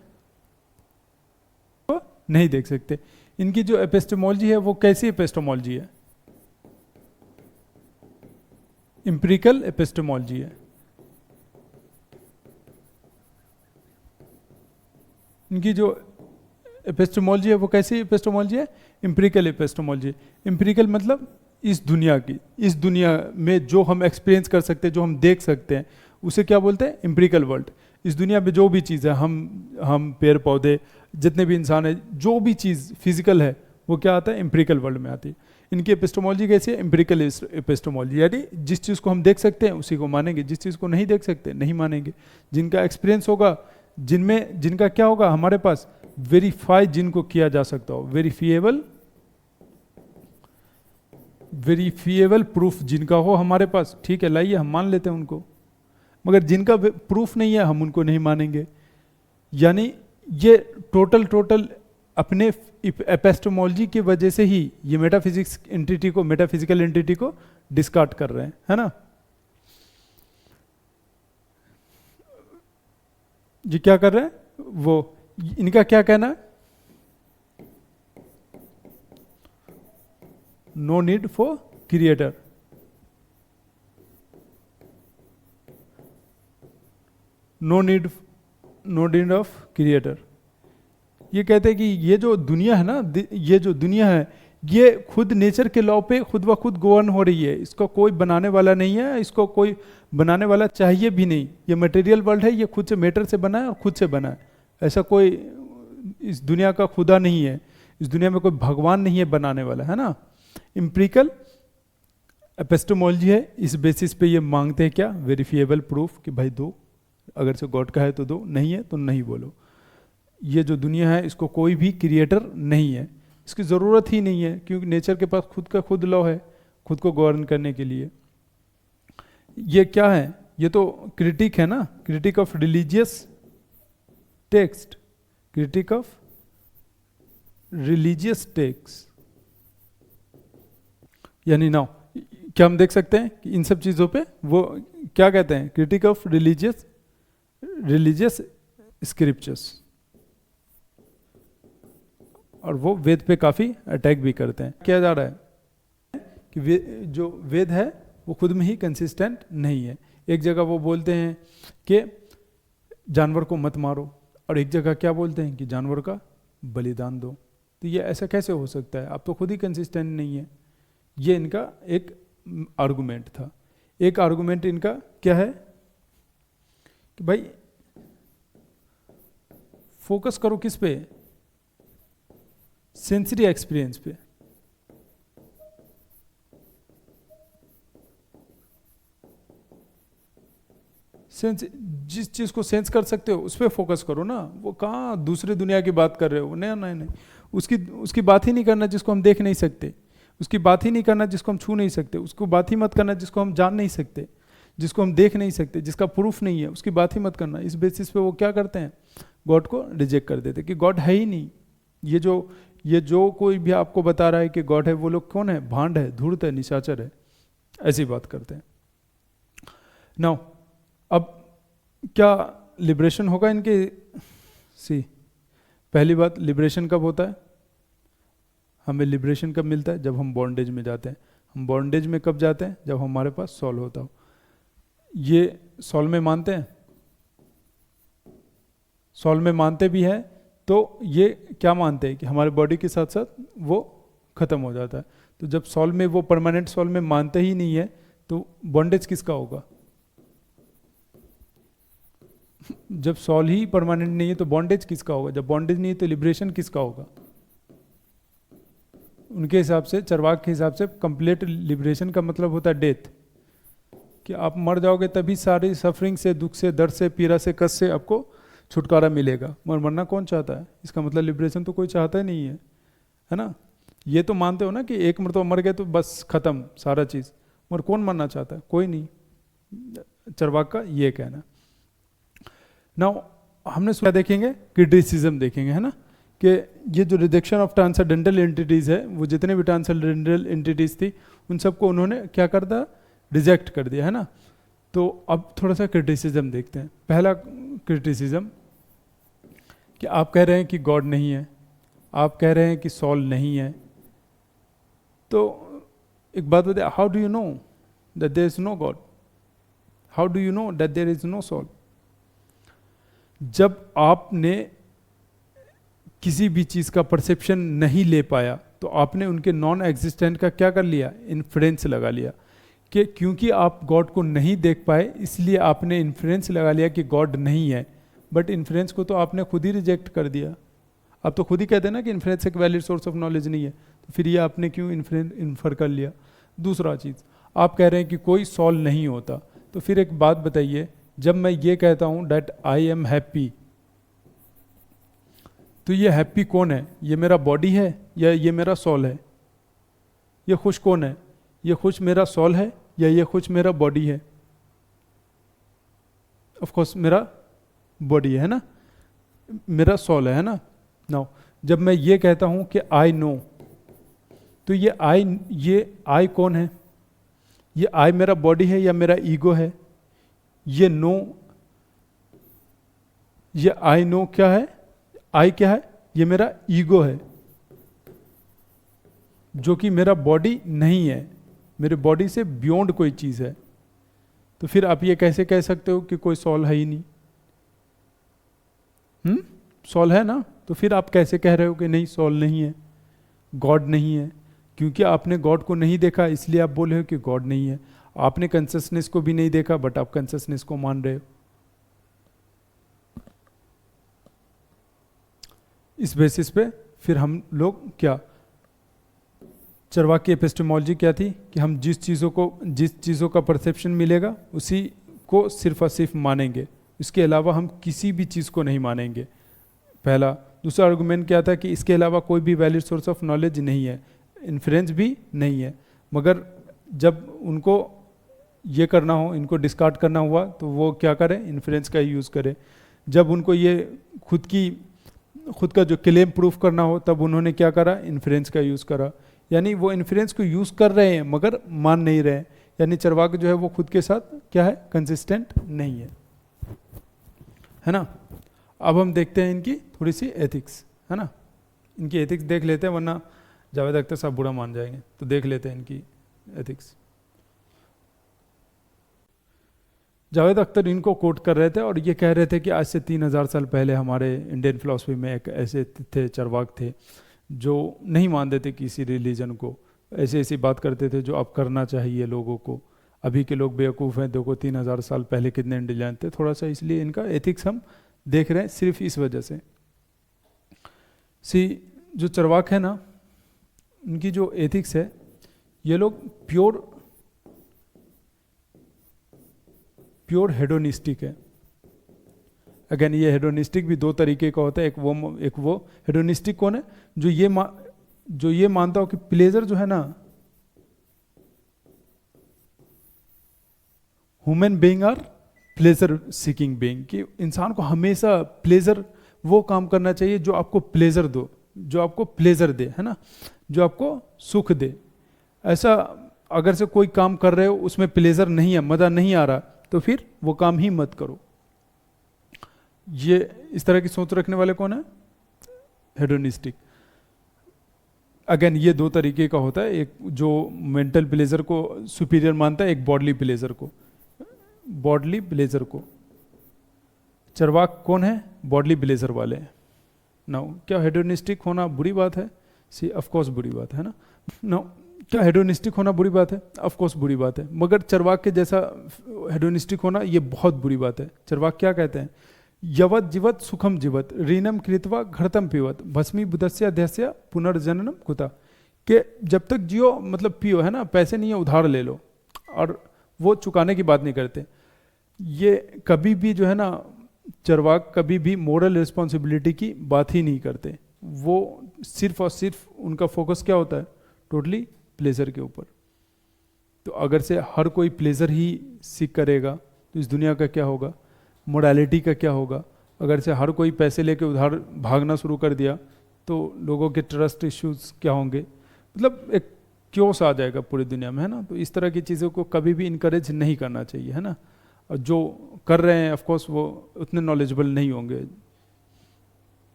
वो नहीं देख सकते। इनकी जो एपिस्टेमोलॉजी है वो कैसी एपिस्टेमोलॉजी है, एम्पिरिकल एपिस्टेमोलॉजी है। इनकी जो एपिस्टेमोलॉजी है वो कैसी एपिस्टेमोलॉजी है, एम्पिरिकल एपिस्टेमोलॉजी। एम्पिरिकल मतलब इस दुनिया में जो हम एक्सपीरियंस कर सकते हैं, जो हम देख सकते हैं, उसे क्या बोलते हैं, एम्पिरिकल वर्ल्ड। इस दुनिया में जो भी चीज़ है, हम पेड़ पौधे, जितने भी इंसान है, जो भी चीज़ फिजिकल है वो क्या आता है, एम्पिरिकल वर्ल्ड में आती है। इनकी एपिस्टेमोलॉजी कैसी है, एम्पिरिकल एपिस्टेमोलॉजी, यानी जिस चीज़ को हम देख सकते हैं उसी को मानेंगे, जिस चीज़ को नहीं देख सकते नहीं मानेंगे। जिनका एक्सपीरियंस होगा, जिनका क्या होगा हमारे पास, वेरीफाई जिनको किया जा सकता हो, वेरीफिएबल प्रूफ जिनका हो हमारे पास, ठीक है लाइए हम मान लेते हैं उनको। मगर जिनका प्रूफ नहीं है हम उनको नहीं मानेंगे। यानी ये टोटल अपने एपिस्टेमोलॉजी की वजह से ही ये मेटाफिजिकल एंटिटी को डिस्कार्ड कर रहे हैं, है ना। ये क्या कर रहे हैं, वो इनका क्या कहना है, no need for creator, no need of creator. ये कहते हैं कि ये जो दुनिया है ना, ये जो दुनिया है ये खुद नेचर के लॉ पे खुद ब खुद गवर्न हो रही है, इसको कोई बनाने वाला नहीं है, इसको कोई बनाने वाला चाहिए भी नहीं। ये मटेरियल वर्ल्ड है, ये खुद से मैटर से बना है और खुद से बना है। ऐसा कोई इस दुनिया का खुदा नहीं है, इस दुनिया में कोई भगवान नहीं है बनाने वाला, है ना। एम्पिरिकल एपिस्टेमोलॉजी है, इस बेसिस पे ये मांगते हैं क्या, वेरीफिएबल प्रूफ कि भाई दो, अगर से गॉड का है तो दो, नहीं है तो नहीं बोलो। ये जो दुनिया है इसको कोई भी क्रिएटर नहीं है, इसकी ज़रूरत ही नहीं है, क्योंकि नेचर के पास खुद का खुद लॉ है खुद को गवर्न करने के लिए। ये क्या है, ये तो क्रिटिक है ना, critic of religious text, critic of religious text. यानी नाउ क्या हम देख सकते हैं कि इन सब चीज़ों पे वो क्या कहते हैं, क्रिटिक ऑफ रिलीजियस स्क्रिप्चर्स, और वो वेद पे काफ़ी अटैक भी करते हैं। क्या जा रहा है कि जो वेद है वो खुद में ही कंसिस्टेंट नहीं है। एक जगह वो बोलते हैं कि जानवर को मत मारो, और एक जगह क्या बोलते हैं कि जानवर का बलिदान दो। तो ये ऐसा कैसे हो सकता है, आप तो खुद ही कंसिस्टेंट नहीं है। ये इनका एक आर्गुमेंट था। एक आर्गुमेंट इनका क्या है कि भाई फोकस करो किस पे? सेंसरी एक्सपीरियंस पे। सेंस, जिस चीज को सेंस कर सकते हो उस पर फोकस करो ना। वो कहाँ दूसरी दुनिया की बात कर रहे हो? नहीं नहीं नहीं, उसकी उसकी बात ही नहीं करना जिसको हम देख नहीं सकते, उसकी बात ही नहीं करना जिसको हम छू नहीं सकते, उसको बात ही मत करना जिसको हम जान नहीं सकते, जिसको हम देख नहीं सकते, जिसका प्रूफ नहीं है, उसकी बात ही मत करना। इस बेसिस पे वो क्या करते हैं? गॉड को रिजेक्ट कर देते कि गॉड है ही नहीं। ये जो कोई भी आपको बता रहा है कि गॉड है, वो लोग कौन है? भांड है, धूर्त है, निशाचर है, ऐसी बात करते हैं। नाउ अब क्या लिबरेशन होगा इनके? सी, पहली बात, लिबरेशन कब होता है? हमें लिबरेशन कब मिलता है? जब हम बॉन्डेज में जाते हैं। हम बॉन्डेज में कब जाते हैं? जब हमारे पास सॉल होता हो। ये सॉल में मानते हैं? सॉल में मानते भी हैं, तो ये क्या मानते हैं कि हमारे बॉडी के साथ साथ वो खत्म हो जाता है। तो जब सॉल में, वो परमानेंट सॉल में मानते ही नहीं है, तो बॉन्डेज किसका होगा? जब सॉल ही परमानेंट नहीं है तो बॉन्डेज किसका होगा? जब बॉन्डेज नहीं है तो लिबरेशन किसका होगा? उनके हिसाब से, चरवाक के हिसाब से, कंप्लीट लिबरेशन का मतलब होता है डेथ, कि आप मर जाओगे तभी सारी सफरिंग से, दुख से, दर्द से, पीड़ा से, कष्ट से आपको छुटकारा मिलेगा। मगर मरना कौन चाहता है? इसका मतलब लिबरेशन तो कोई चाहता ही नहीं है ना? ये तो मानते हो ना कि एक मरतबा मर गए तो बस खत्म सारा चीज़, मगर कौन मरना चाहता है? कोई नहीं। चरवाक का ये कहना। नाउ हमने क्या देखेंगे? क्रिटिसिज्म देखेंगे, है ना, कि ये जो रिजेक्शन ऑफ ट्रांसेंडेंटल एंटिटीज है, वो जितने भी ट्रांसेंडेंटल एंटिटीज थी उन सबको उन्होंने क्या कर दिया? रिजेक्ट कर दिया, है ना। तो अब थोड़ा सा क्रिटिसिज्म देखते हैं। पहला क्रिटिसिज्म कि आप कह रहे हैं कि गॉड नहीं है, आप कह रहे हैं कि सॉल नहीं है। तो एक बात बताइए, how do you know that there is no God? How do you know that there is no soul? जब आपने किसी भी चीज का परसेप्शन नहीं ले पाया तो आपने उनके नॉन एग्जिस्टेंट का क्या कर लिया? इन्फ्रेंस लगा लिया, कि क्योंकि आप गॉड को नहीं देख पाए इसलिए आपने इन्फ्रेंस लगा लिया कि गॉड नहीं है। बट इन्फ्रेंस को तो आपने खुद ही रिजेक्ट कर दिया। आप तो खुद ही कहते हैं ना कि इन्फ्रेंस एक वैलिड सोर्स ऑफ नॉलेज नहीं है, तो फिर ये आपने क्यों इन्फर कर लिया? दूसरा चीज़, आप कह रहे हैं कि कोई सॉल नहीं होता, तो फिर एक बात बताइए, जब मैं ये कहता हूं डेट आई एम हैप्पी, तो ये हैप्पी कौन है? ये मेरा बॉडी है या ये मेरा सॉल है? ये खुश कौन है? ये खुश मेरा सॉल है या ये खुश मेरा बॉडी है? ऑफ कोर्स मेरा बॉडी है ना, मेरा सॉल है ना। नाउ जब मैं ये कहता हूं कि आई नो, तो ये आई कौन है? ये आई मेरा बॉडी है या मेरा ईगो है? ये नो, ये आई नो क्या है? आई क्या है? ये मेरा ईगो है, जो कि मेरा बॉडी नहीं है, मेरे बॉडी से बियॉन्ड कोई चीज है। तो फिर आप ये कैसे कह सकते हो कि कोई सॉल है ही नहीं? सॉल है ना, तो फिर आप कैसे कह रहे हो कि नहीं सॉल नहीं है, गॉड नहीं है? क्योंकि आपने गॉड को नहीं देखा इसलिए आप बोल रहे हो कि गॉड नहीं है। आपने कंसियसनेस को भी नहीं देखा बट आप कंसियसनेस को मान रहे हो। इस बेसिस पे फिर हम लोग क्या, चरवाक की एपिस्टेमोलॉजी क्या थी कि हम जिस चीज़ों का परसेप्शन मिलेगा उसी को सिर्फ और सिर्फ मानेंगे, इसके अलावा हम किसी भी चीज़ को नहीं मानेंगे, पहला। दूसरा आर्गुमेंट क्या था कि इसके अलावा कोई भी वैलिड सोर्स ऑफ नॉलेज नहीं है, इन्फ्रेंस भी नहीं है। मगर जब उनको ये करना हो, इनको डिस्कार्ड करना हुआ, तो वो क्या करें? इन्फ्रेंस का यूज़ करें। जब उनको ये खुद का जो क्लेम प्रूफ करना हो तब उन्होंने क्या करा? इन्फ्रेंस का यूज़ करा। यानी वो इन्फ्रेंस को यूज़ कर रहे हैं मगर मान नहीं रहे हैं। यानी चरवाक जो है वो खुद के साथ क्या है? कंसिस्टेंट नहीं है ना। अब हम देखते हैं इनकी थोड़ी सी एथिक्स, है ना। इनकी एथिक्स देख लेते हैं, वरना जावेद अख्तर साहब बुरा मान जाएंगे। तो देख लेते हैं इनकी एथिक्स। जावेद अख्तर इनको कोट कर रहे थे और ये कह रहे थे कि आज से 3000 साल पहले हमारे इंडियन फिलॉसफी में एक ऐसे थे, चरवाक थे, जो नहीं मानते थे किसी रिलीजन को, ऐसी बात करते थे जो अब करना चाहिए लोगों को। अभी के लोग बेवकूफ़ हैं, देखो 3000 साल पहले कितने इंटेलिजेंट थे। थोड़ा सा इसलिए इनका एथिक्स हम देख रहे हैं सिर्फ इस वजह से। सी जो चरवाक है ना, उनकी जो एथिक्स है, ये लोग प्योर हेडोनिस्टिक है। अगेन ये हेडोनिस्टिक भी दो तरीके का होता है, एक वो हेडोनिस्टिक कौन है, जो ये मानता हो कि प्लेजर जो है ना, human being are pleasure seeking being, कि इंसान को हमेशा प्लेजर, वो काम करना चाहिए जो आपको प्लेजर दो, जो आपको प्लेजर दे, है ना, जो आपको सुख दे। ऐसा अगर से कोई काम कर रहे हो उसमें प्लेजर नहीं है, मजा नहीं आ रहा, तो फिर वो काम ही मत करो। ये इस तरह की सोच रखने वाले कौन है, हेडोनिस्टिक। अगेन ये दो तरीके का होता है, एक जो मेंटल प्लेजर को सुपीरियर मानता है, एक बॉडली प्लेजर को। चरवाक कौन है, बॉडली प्लेजर वाले हैं। नाउ क्या हेडोनिस्टिक होना बुरी बात है? सी ऑफ कोर्स बुरी बात है ना। नाउ क्या हेडोनिस्टिक होना बुरी बात है? ऑफ कोर्स बुरी बात है, मगर चरवाक के जैसा हेडोनिस्टिक होना ये बहुत बुरी बात है। चरवाक क्या कहते हैं, यवत जीवत सुखम जीवत रीनम कृत्वा घृतम पीवत भस्मी बुधस्य अध्यस्य पुनर्जननम कुता, कि जब तक जियो मतलब पियो, है ना, पैसे नहीं है उधार ले लो, और वो चुकाने की बात नहीं करते। ये कभी भी जो है ना, चरवाक कभी भी मोरल रिस्पॉन्सिबिलिटी की बात ही नहीं करते। वो सिर्फ और सिर्फ उनका फोकस क्या होता है, टोटली प्लेजर के ऊपर। तो अगर से हर कोई प्लेजर ही सीख करेगा तो इस दुनिया का क्या होगा, मोरालिटी का क्या होगा? अगर से हर कोई पैसे लेके उधार भागना शुरू कर दिया तो लोगों के ट्रस्ट इश्यूज क्या होंगे, मतलब एक क्योस आ जाएगा पूरी दुनिया में, है ना। तो इस तरह की चीज़ों को कभी भी इनकरेज नहीं करना चाहिए, है ना। और जो कर रहे हैं ऑफ कोर्स वो उतने नॉलेजेबल नहीं होंगे,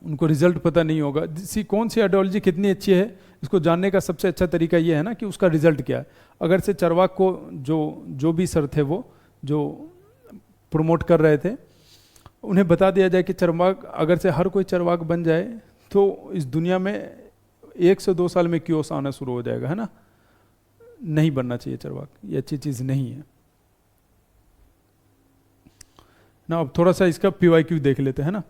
उनको रिजल्ट पता नहीं होगा। कौन सी आइडियोलॉजी कितनी अच्छी है इसको जानने का सबसे अच्छा तरीका ये है ना कि उसका रिजल्ट क्या है। अगर से चरवाक को जो भी सर थे वो जो प्रमोट कर रहे थे, उन्हें बता दिया जाए कि चरवाक, अगर से हर कोई चरवाक बन जाए तो इस दुनिया में 1 से 2 साल में क्योस आना शुरू हो जाएगा, है ना। नहीं बनना चाहिए चरवाक, ये अच्छी चीज़ नहीं है ना। अब थोड़ा सा इसका PYQ देख लेते हैं ना।